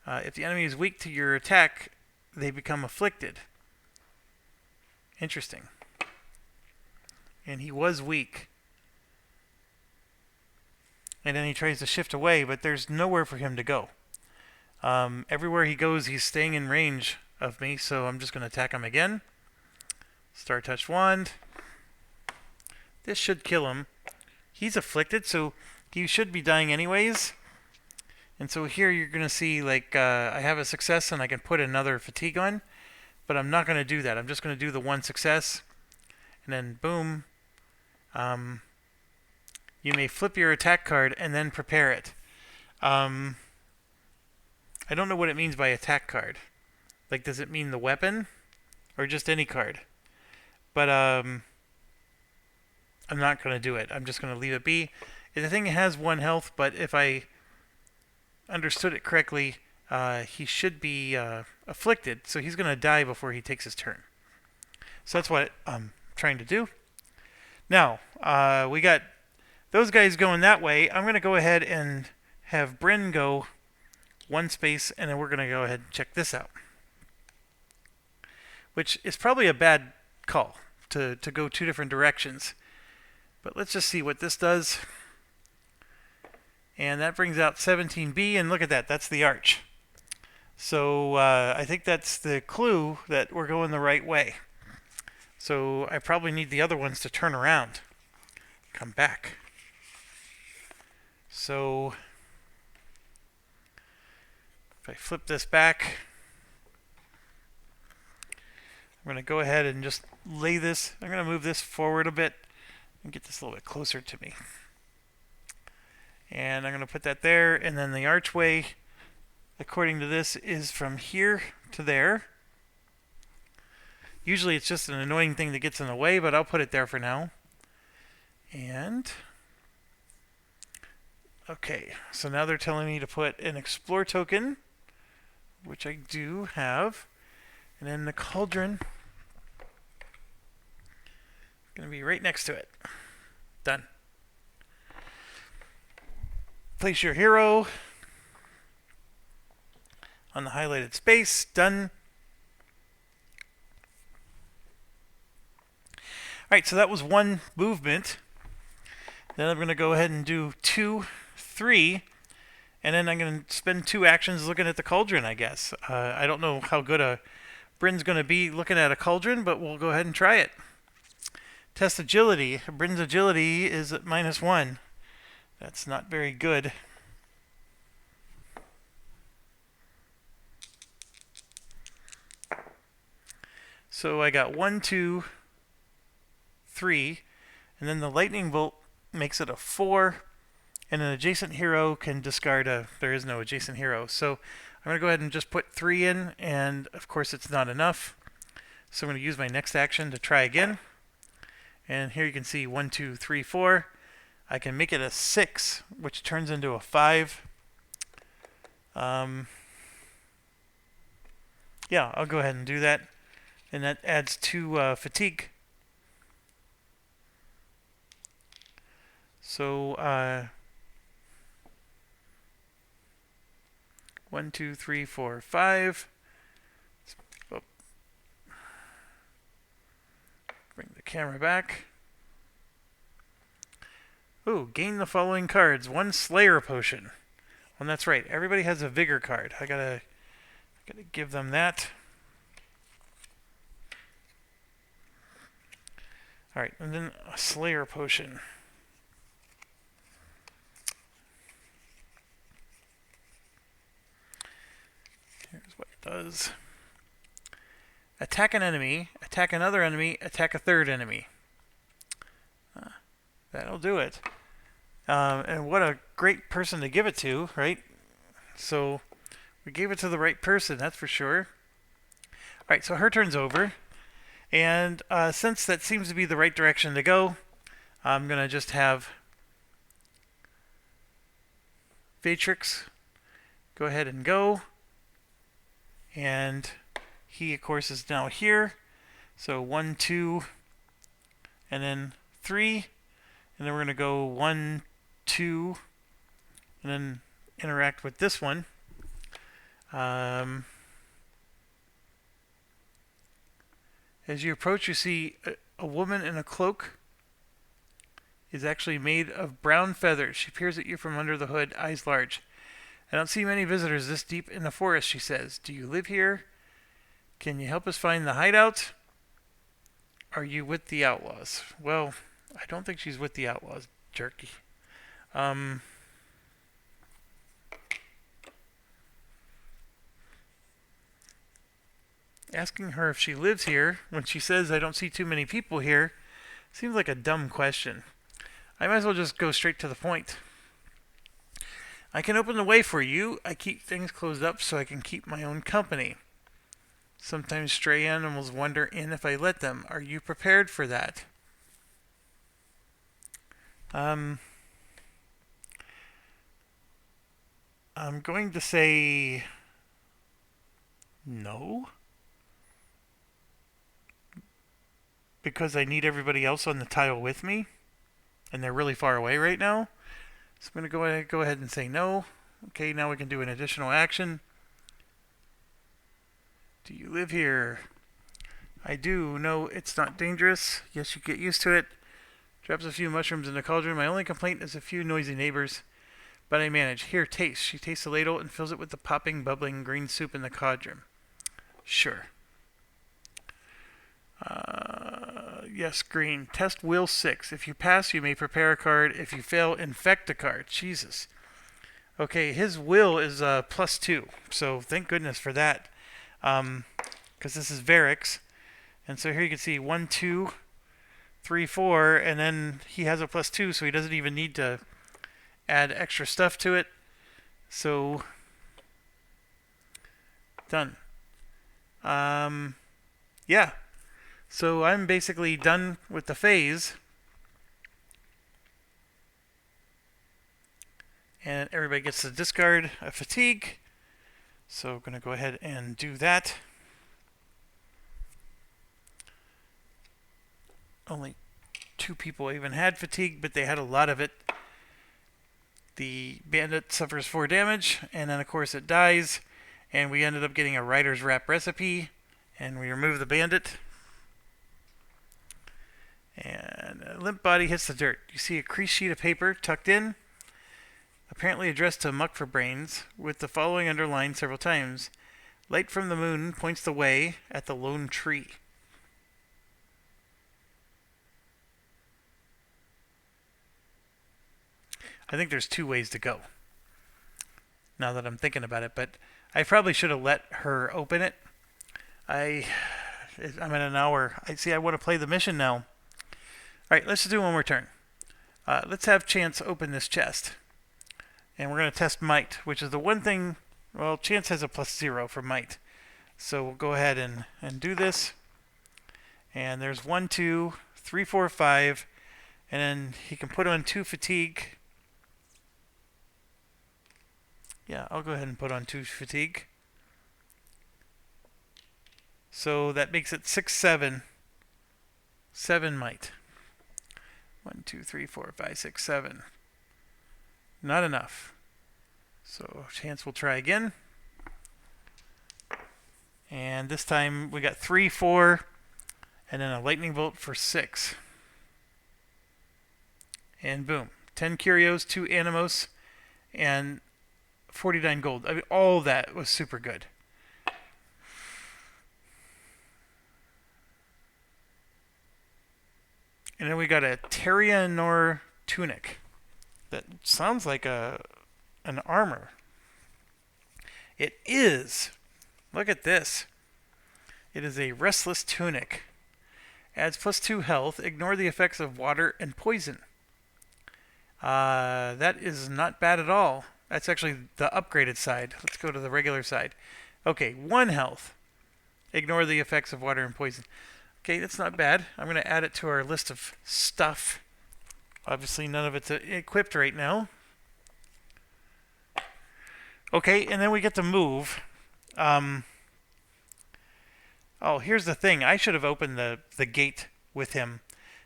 If the enemy is weak to your attack, they become afflicted. Interesting. And he was weak. And then he tries to shift away, but there's nowhere for him to go. Everywhere he goes, he's staying in range of me, so I'm just going to attack him again. Star touched wand. This should kill him. He's afflicted, so he should be dying anyways. And so here you're going to see, like, I have a success and I can put another fatigue on. But I'm not going to do that. I'm just going to do the 1 success. And then, boom. You may flip your attack card and then prepare it. I don't know what it means by attack card. Like, does it mean the weapon? Or just any card? But I'm not going to do it. I'm just going to leave it be. The thing has 1 health, but if I understood it correctly, he should be afflicted, so he's going to die before he takes his turn. So that's what I'm trying to do. Now, we got those guys going that way. I'm going to go ahead and have Bryn go 1 space, and then we're going to go ahead and check this out. Which is probably a bad call to go 2 different directions. But let's just see what this does. And that brings out 17B, and look at that. That's the arch. So I think that's the clue that we're going the right way. So I probably need the other ones to turn around. Come back. So if I flip this back, I'm going to go ahead and just lay this. I'm going to move this forward a bit and get this a little bit closer to me. And I'm going to put that there, and then the archway, according to this, is from here to there. Usually it's just an annoying thing that gets in the way, but I'll put it there for now. And okay, so now they're telling me to put an explore token, which I do have, and then the cauldron going to be right next to it. Done. Place your hero on the highlighted space. Done. Alright, so that was one movement. Then I'm going to go ahead and do 2, 3, and then I'm going to spend 2 actions looking at the cauldron, I guess. I don't know how good a Bryn's going to be looking at a cauldron, but we'll go ahead and try it. Test agility. Bryn's agility is at -1. That's not very good. So I got 1, 2, 3, and then the lightning bolt makes it a 4, and an adjacent hero can discard a... There is no adjacent hero. So I'm going to go ahead and just put 3 in, and of course it's not enough. So I'm going to use my next action to try again. And here you can see 1, 2, 3, 4. I can make it a 6, which turns into a 5. Yeah, I'll go ahead and do that. And that adds 2 fatigue. So, 1, 2, 3, 4, 5. Oh. Bring the camera back. Ooh, gain the following cards. 1 Slayer potion. Well, that's right. Everybody has a vigor card. I gotta give them that. Alright, and then a Slayer potion. Here's what it does. Attack an enemy, attack another enemy, attack a third enemy. That'll do it. And what a great person to give it to, right? So we gave it to the right person, that's for sure. Alright, so her turn's over. And since that seems to be the right direction to go, I'm going to just have Vatrix go ahead and go. And he, of course, is now here. So 1, 2, and then 3. And then we're going to go 1, 2, and then interact with this one. As you approach, you see a woman in a cloak is actually made of brown feathers. She peers at you from under the hood, eyes large. I don't see many visitors this deep in the forest, she says. Do you live here? Can you help us find the hideout? Are you with the outlaws? Well, I don't think she's with the outlaws, jerky. Asking her if she lives here when she says I don't see too many people here seems like a dumb question. I might as well just go straight to the point. I can open the way for you. I keep things closed up so I can keep my own company. Sometimes stray animals wander in if I let them. Are you prepared for that? I'm going to say no. Because I need everybody else on the tile with me. And they're really far away right now. So I'm going to go ahead and say no. Okay, now we can do an additional action. Do you live here? I do. No, it's not dangerous. Yes, you get used to it. Drops a few mushrooms in the cauldron. My only complaint is a few noisy neighbors. But I manage. Here, taste. She tastes a ladle and fills it with the popping, bubbling green soup in the cauldron. Sure. Yes, green. Test will 6. If you pass, you may prepare a card. If you fail, infect a card. Jesus. Okay, his will is +2. So thank goodness for that. Because this is Varix. And so here you can see 1, 2, 3, 4, and then he has a +2, so he doesn't even need to add extra stuff to it. So done. Yeah. So I'm basically done with the phase. And everybody gets to discard a fatigue. So I'm going to go ahead and do that. Only 2 people even had fatigue, but they had a lot of it. The bandit suffers 4 damage, and then of course it dies, and we ended up getting a Rider's Wrap recipe, and we remove the bandit. And a limp body hits the dirt. You see a creased sheet of paper tucked in, apparently addressed to Muck for Brains, with the following underlined several times. Light from the moon points the way at the lone tree. I think there's 2 ways to go, now that I'm thinking about it, but I probably should have let her open it. I'm at an hour. I want to play the mission now. Alright, let's just do one more turn. Let's have Chance open this chest. And we're going to test might, which is the one thing. Well, Chance has a +0 for might. So we'll go ahead and do this. And there's 1, 2, 3, 4, 5. And then he can put on 2 fatigue. Yeah, I'll go ahead and put on 2 fatigue. So that makes it 6, 7. 7 might. 1, 2, 3, 4, 5, 6, 7. Not enough. So Chance will try again. And this time we got 3, 4, and then a lightning bolt for 6. And boom. 10 curios, 2 animos, and 49 gold. I mean, all of that was super good. And then we got a Northrider Tunic. That sounds like an armor. It is. Look at this. It is a Restless Tunic. Adds +2 health. Ignore the effects of water and poison. That is not bad at all. That's actually the upgraded side. Let's go to the regular side. Okay, 1 health. Ignore the effects of water and poison. Okay, that's not bad. I'm going to add it to our list of stuff. Obviously, none of it's equipped right now. Okay, and then we get to move. Oh, here's the thing. I should have opened the gate with him.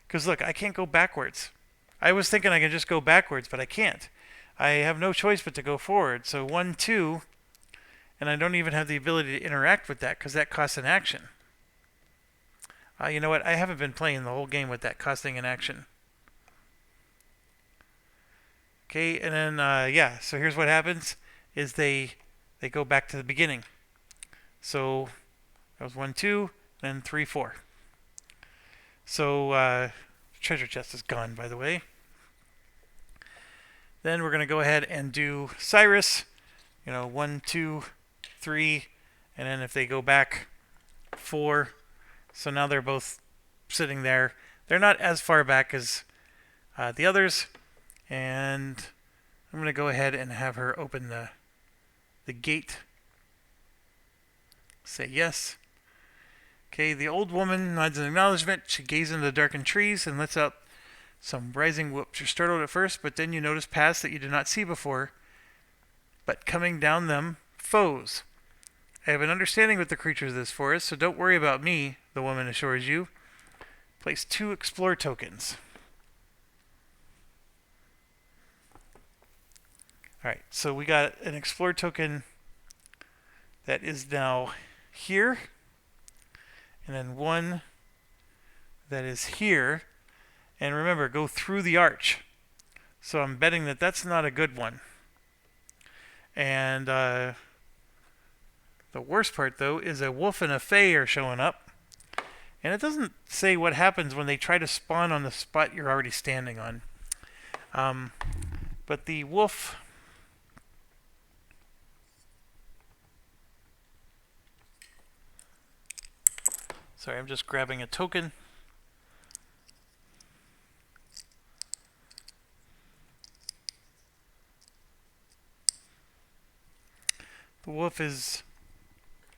Because look, I can't go backwards. I was thinking I could just go backwards, but I can't. I have no choice but to go forward. So 1, 2, and I don't even have the ability to interact with that because that costs an action. You know what? I haven't been playing the whole game with that costing an action. Okay, and then, yeah, so here's what happens, is they go back to the beginning. So, that was 1, 2, then 3, 4. So, treasure chest is gone, by the way. Then we're going to go ahead and do Cyrus. 1, 2, 3, and then if they go back, 4. So now they're both sitting there. They're not as far back as the others. And I'm going to go ahead and have her open the gate. Say yes. Okay, the old woman nods in acknowledgement. She gazes into the darkened trees and lets out some rising whoops. You're startled at first, but then you notice paths that you did not see before. But coming down them, foes. I have an understanding with the creatures of this forest, so don't worry about me, the woman assures you. Place 2 explore tokens. Alright, so we got an explore token that is now here. And then 1 that is here. And remember, go through the arch. So I'm betting that that's not a good one. And the worst part, though, is a wolf and a fae are showing up. And it doesn't say what happens when they try to spawn on the spot you're already standing on. But the wolf... Sorry, I'm just grabbing a token. The wolf is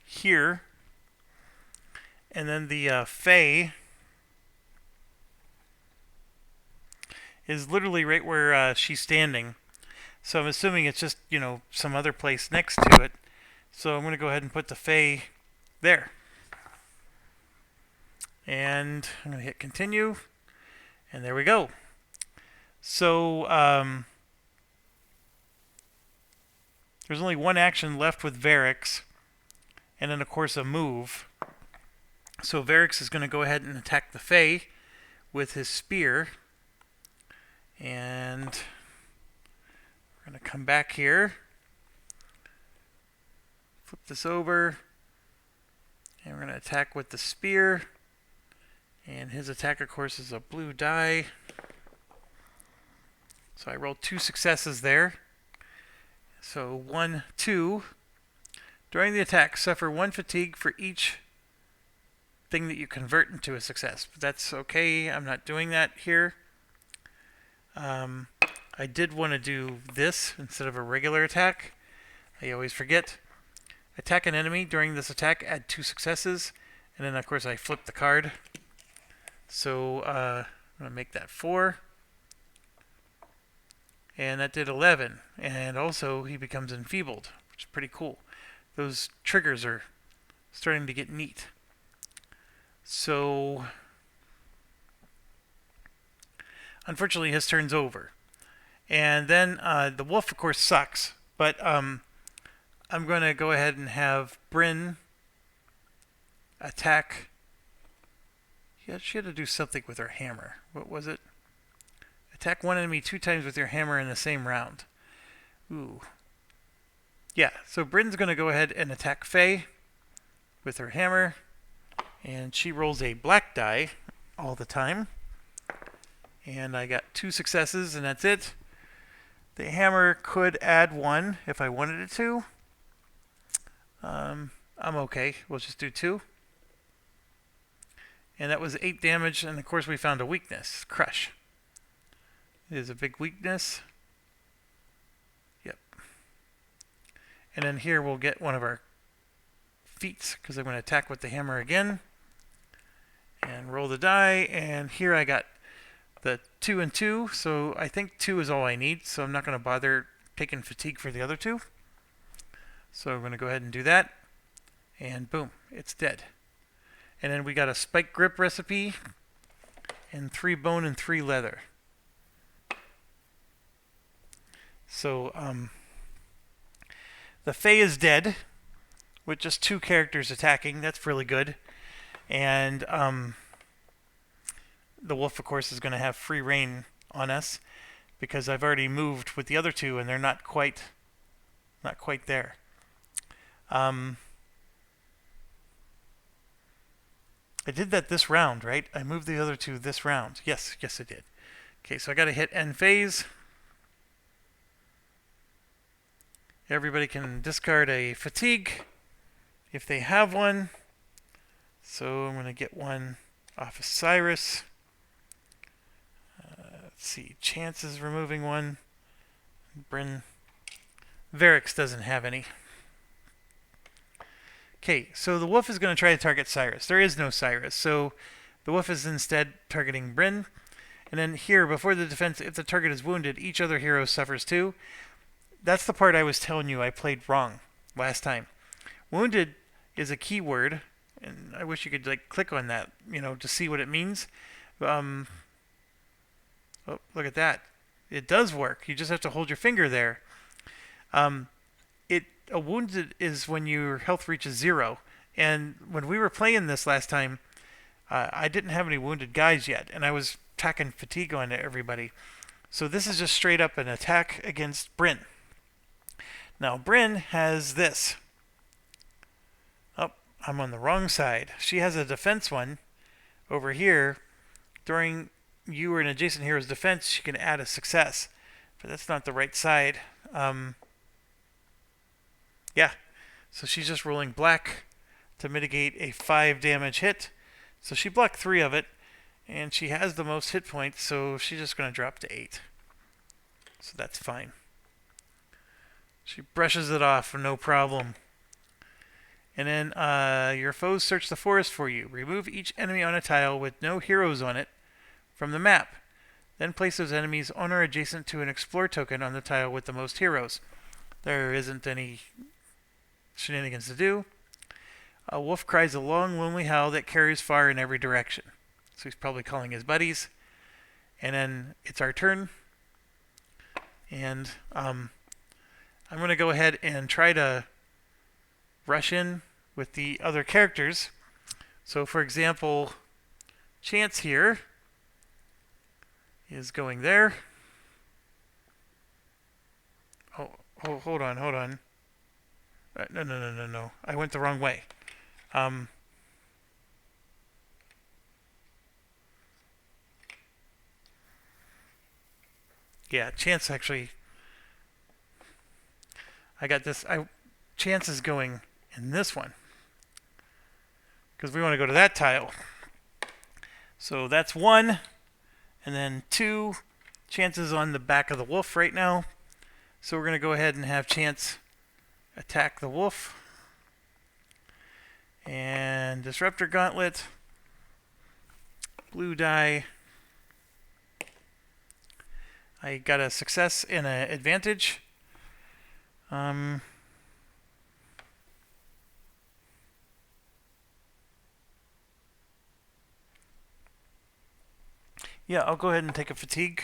here. And then the Fae is literally right where she's standing. So I'm assuming it's just, you know, some other place next to it. So I'm going to go ahead and put the Fae there. And I'm going to hit continue. And there we go. So there's only one action left with Varix. And then, of course, a move. So Varix is going to go ahead and attack the Fae with his spear. And we're going to come back here. Flip this over. And we're going to attack with the spear. And his attack, of course, is a blue die. So I rolled 2 successes there. So 1, 2. During the attack, suffer 1 fatigue for each thing that you convert into a success. But that's okay. I'm not doing that here. I did want to do this instead of a regular attack. I always forget. Attack an enemy. During this attack, add 2 successes. And then, of course, I flip the card. So I'm going to make that 4. And that did 11. And also, he becomes enfeebled, which is pretty cool. Those triggers are starting to get neat. So, unfortunately, his turn's over. And then the wolf, of course, sucks. But I'm going to go ahead and have Bryn attack. Yeah, she had to do something with her hammer. What was it? Attack one enemy 2 times with your hammer in the same round. Ooh. Yeah, so Bryn's going to go ahead and attack Faye with her hammer. And she rolls a black die all the time. And I got 2 successes, and that's it. The hammer could add 1 if I wanted it to. I'm okay. We'll just do 2. And that was 8 damage, and of course we found a weakness. Crush. It is a big weakness. Yep. And then here we'll get one of our feats, because I'm going to attack with the hammer again. And roll the die, and here I got the 2 and 2, so I think 2 is all I need, so I'm not going to bother taking fatigue for the other 2. So I'm going to go ahead and do that, and boom, it's dead. And then we got a spike grip recipe, and 3 bone and 3 leather. So, the Fae is dead, with just 2 characters attacking. That's really good. And the wolf, of course, is going to have free reign on us, because I've already moved with the other 2, and they're not quite there. I did that this round, right? I moved the other 2 this round. Yes, I did. Okay, so I got to hit end phase. Everybody can discard a fatigue if they have one. So I'm going to get one off of Cyrus. Let's see, Chance is removing one. Bryn. Varix doesn't have any. Okay, so the wolf is going to try to target Cyrus. There is no Cyrus, so the wolf is instead targeting Bryn. And then here, before the defense, if the target is wounded, each other hero suffers 2. That's the part I was telling you I played wrong last time. Wounded is a keyword, and I wish you could click on that, to see what it means. Oh, look at that. It does work. You just have to hold your finger there. A wounded is when your health reaches 0. And when we were playing this last time, I didn't have any wounded guys yet, and I was tacking fatigue on everybody. So this is just straight up an attack against Bryn. Now Bryn has this. Oh, I'm on the wrong side. She has a defense one over here. During you or an adjacent hero's defense, she can add a success. But that's not the right side. Yeah, so she's just rolling black to mitigate a 5 damage hit. So she blocked 3 of it, and she has the most hit points, so she's just going to drop to 8. So that's fine. She brushes it off, no problem. And then your foes search the forest for you. Remove each enemy on a tile with no heroes on it from the map. Then place those enemies on or adjacent to an explore token on the tile with the most heroes. There isn't any shenanigans to do. A wolf cries a long, lonely howl that carries far in every direction. So he's probably calling his buddies. And then it's our turn. And I'm going to go ahead and try to rush in with the other characters. So for example, Chance here is going there. Oh, hold on. No. I went the wrong way. Yeah, Chance actually. I got this. Chance is going in this one because we want to go to that tile. So that's 1, and then 2. Chance is on the back of the wolf right now. So we're going to go ahead and have Chance attack the wolf. And Disruptor Gauntlet. Blue die. I got a success and an advantage. Yeah, I'll go ahead and take a fatigue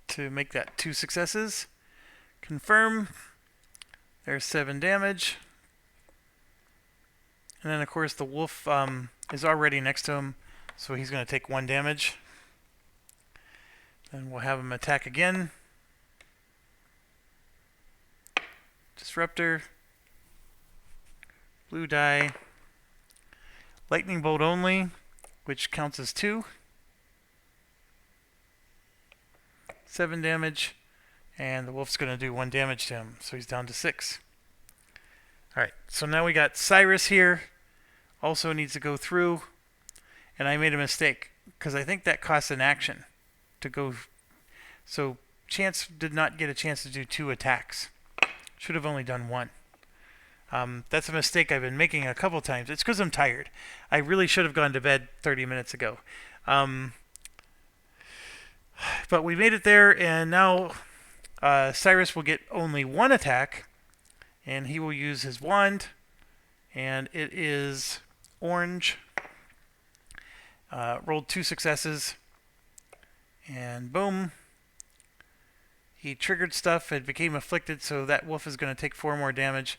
to make that 2 successes. Confirm. There's 7 damage. And then, of course, the wolf is already next to him, so he's going to take 1 damage. Then we'll have him attack again. Disruptor. Blue die. Lightning bolt only, which counts as 2. 7 damage. And the wolf's going to do 1 damage to him, so he's down to 6. Alright, so now we got Cyrus here. Also needs to go through. And I made a mistake, because I think that costs an action to go. So Chance did not get a chance to do 2 attacks. Should have only done 1. That's a mistake I've been making a couple times. It's because I'm tired. I really should have gone to bed 30 minutes ago. But we made it there, and now Cyrus will get only 1 attack, and he will use his wand, and it is orange. Rolled 2 successes, and boom. He triggered stuff. It became afflicted, so that wolf is going to take 4 more damage.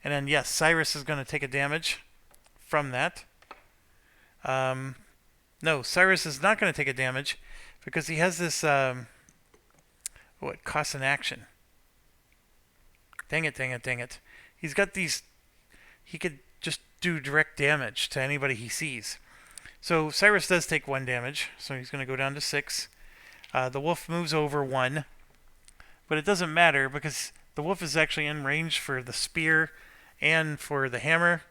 And then, yes, Cyrus is going to take a damage from that. No, Cyrus is not going to take a damage because he has this... it costs an action. Dang it. He's got these... He could just do direct damage to anybody he sees. So Cyrus does take 1 damage, so he's going to go down to 6. The wolf moves over 1. But it doesn't matter because the wolf is actually in range for the spear and for the hammer.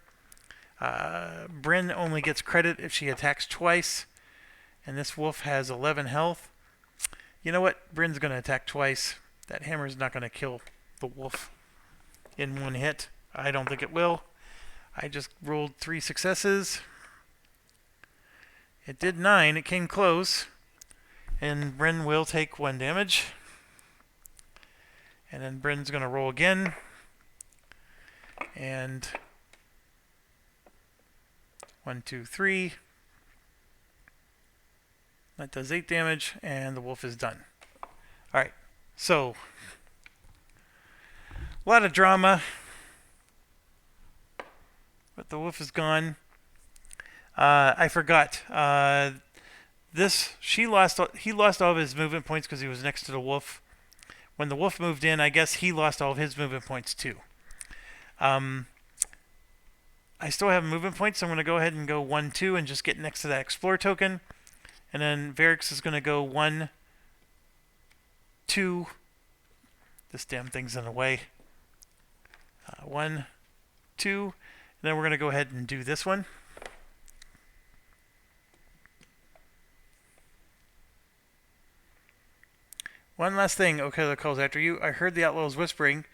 Bryn only gets credit if she attacks twice. And this wolf has 11 health. You know what? Bryn's going to attack twice. That hammer's not going to kill the wolf in 1 hit. I don't think it will. I just rolled 3 successes. It did 9. It came close. And Bryn will take 1 damage. And then Bryn's going to roll again. And 1, 2, 3. That does 8 damage, and the wolf is done. Alright, so a lot of drama. But the wolf is gone. I forgot. He lost all of his movement points because he was next to the wolf. When the wolf moved in, I guess he lost all of his movement points too. I still have movement points, so I'm going to go ahead and go 1, 2 and just get next to that explore token. And then Varix is going to go 1, 2. This damn thing's in the way. 1, 2. then we're going to go ahead and do this one. One last thing, Okada calls after you. I heard the outlaws whispering.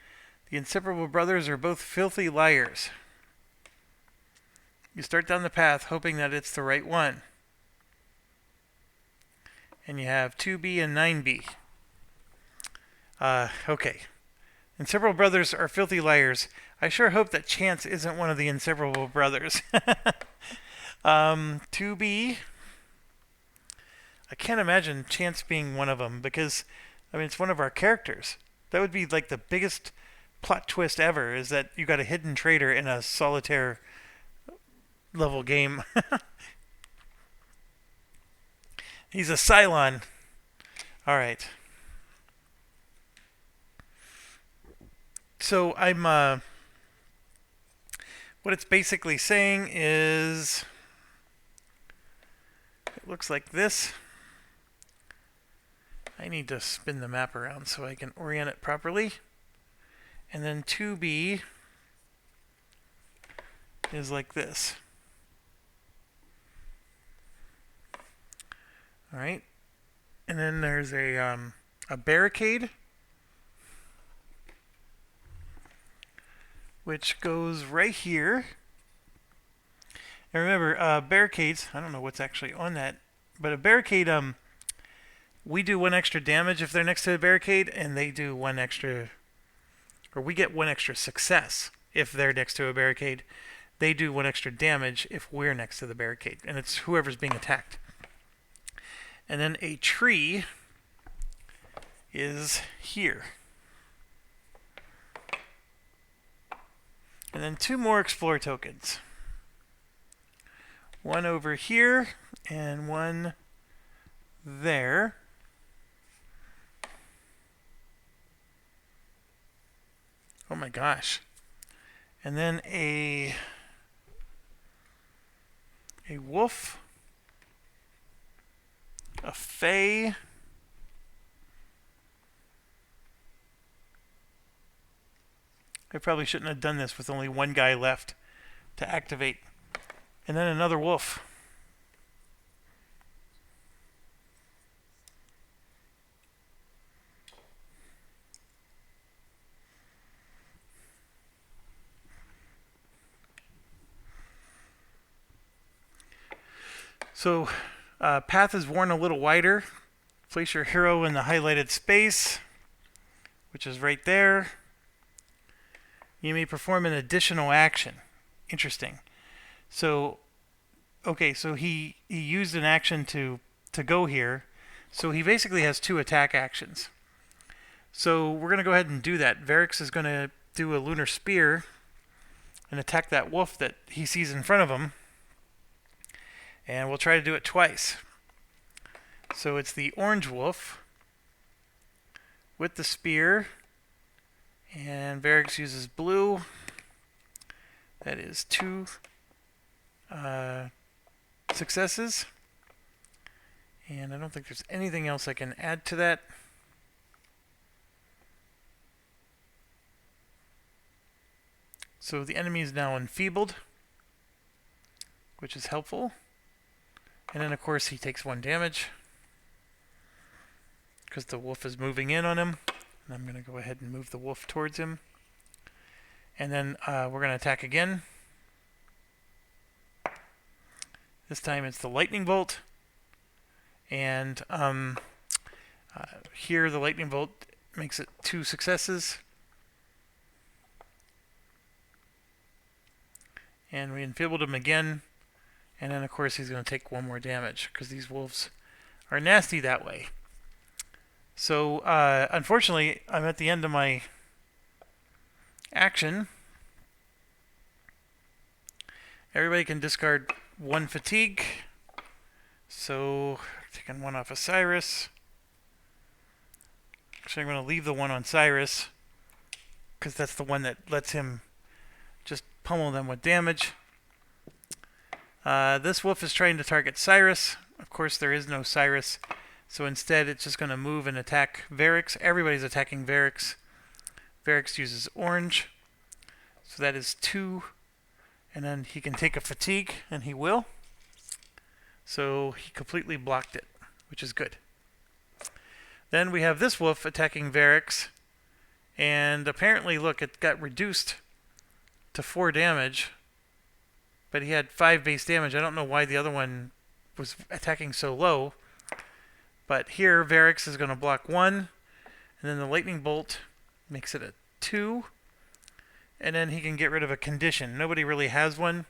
The inseparable brothers are both filthy liars. You start down the path hoping that it's the right one. And you have 2B and 9B. Okay. Inseparable brothers are filthy liars. I sure hope that Chance isn't one of the inseparable brothers. 2B. I can't imagine Chance being one of them because, I mean, it's one of our characters. That would be like the biggest plot twist ever, is that you got a hidden traitor in a solitaire level game. He's a Cylon. Alright. So I'm, what it's basically saying is, it looks like this. I need to spin the map around so I can orient it properly. And then 2B is like this. Alright. And then there's a barricade, which goes right here. And remember, barricades, I don't know what's actually on that, but a barricade, we do 1 extra damage if they're next to a barricade, and they do 1 extra, or we get 1 extra success if they're next to a barricade. They do 1 extra damage if we're next to the barricade, and it's whoever's being attacked. And then a tree is here. And then 2 more explore tokens. 1 over here and 1 there. Oh my gosh. And then a wolf, a fae, I probably shouldn't have done this with only 1 guy left to activate. And then another wolf. So, path is worn a little wider. Place your hero in the highlighted space, which is right there. You may perform an additional action. Interesting. So, okay, so he used an action to go here. So he basically has 2 attack actions. So we're going to go ahead and do that. Varix is going to do a lunar spear and attack that wolf that he sees in front of him. And we'll try to do it twice. So it's the orange wolf with the spear. And Varix uses blue. That is 2 successes. And I don't think there's anything else I can add to that. So the enemy is now enfeebled, which is helpful. And then, of course, he takes 1 damage because the wolf is moving in on him. And I'm going to go ahead and move the wolf towards him. And then we're going to attack again. This time it's the lightning bolt. And here the lightning bolt makes it 2 successes. And we enfeebled him again. And then, of course, he's going to take 1 more damage because these wolves are nasty that way. So, unfortunately, I'm at the end of my action. Everybody can discard 1 fatigue. So, taking 1 off of Cyrus. Actually, I'm going to leave the 1 on Cyrus because that's the one that lets him just pummel them with damage. This wolf is trying to target Cyrus. Of course, there is no Cyrus. So instead, it's just going to move and attack Varix. Everybody's attacking Varix. Varix uses orange. So that is 2. And then he can take a fatigue, and he will. So he completely blocked it, which is good. Then we have this wolf attacking Varix. And apparently, look, it got reduced to 4 damage. But he had 5 base damage. I don't know why the other one was attacking so low. But here, Varix is going to block 1. And then the lightning bolt makes it a 2. And then he can get rid of a condition. Nobody really has one.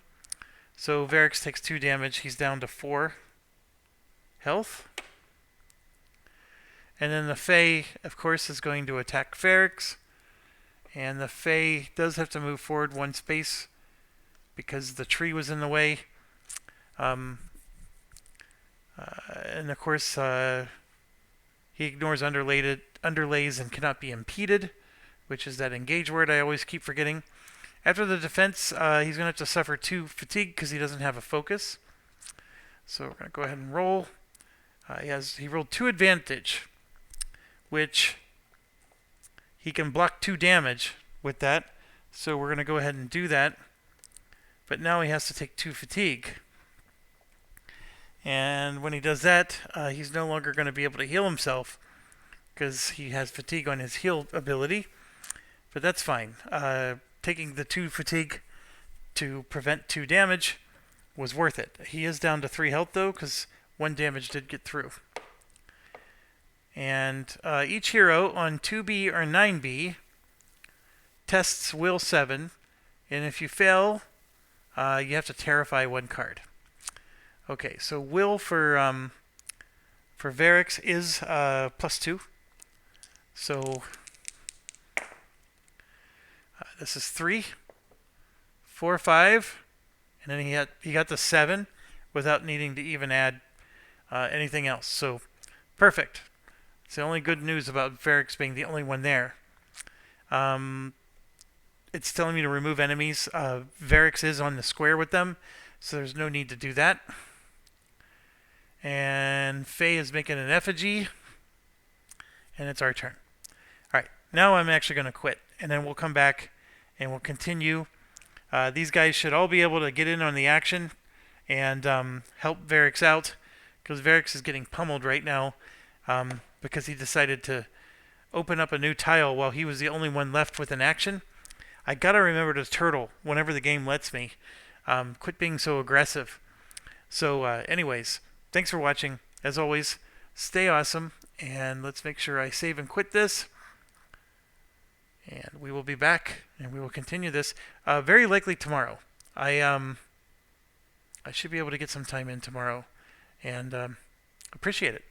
So Varix takes 2 damage. He's down to 4 health. And then the Fae, of course, is going to attack Varix. And the Fae does have to move forward 1 space because the tree was in the way. And of course, he ignores underlays and cannot be impeded, which is that engage word I always keep forgetting. After the defense, he's going to have to suffer 2 fatigue because he doesn't have a focus. So we're going to go ahead and roll. He rolled 2 advantage, which he can block 2 damage with that. So we're going to go ahead and do that. But now he has to take 2 fatigue. And when he does that, he's no longer going to be able to heal himself because he has fatigue on his heal ability. But that's fine. Taking the 2 fatigue to prevent 2 damage was worth it. He is down to 3 health though because 1 damage did get through. And each hero on 2B or 9B tests Will 7. And if you fail, you have to terrify 1 card. Okay, so Will for Varix is +2. So this is 3, 4, 5, and then he got the 7 without needing to even add anything else. So perfect. It's the only good news about Varix being the only one there. It's telling me to remove enemies. Varix is on the square with them, so there's no need to do that. And Faye is making an effigy, and it's our turn. All right, now I'm actually going to quit, and then we'll come back and we'll continue. These guys should all be able to get in on the action and help Varix out, because Varix is getting pummeled right now because he decided to open up a new tile while he was the only one left with an action. I gotta remember to turtle whenever the game lets me. Quit being so aggressive. So anyways, thanks for watching. As always, stay awesome, and let's make sure I save and quit this. And we will be back, and we will continue this very likely tomorrow. I should be able to get some time in tomorrow, and appreciate it.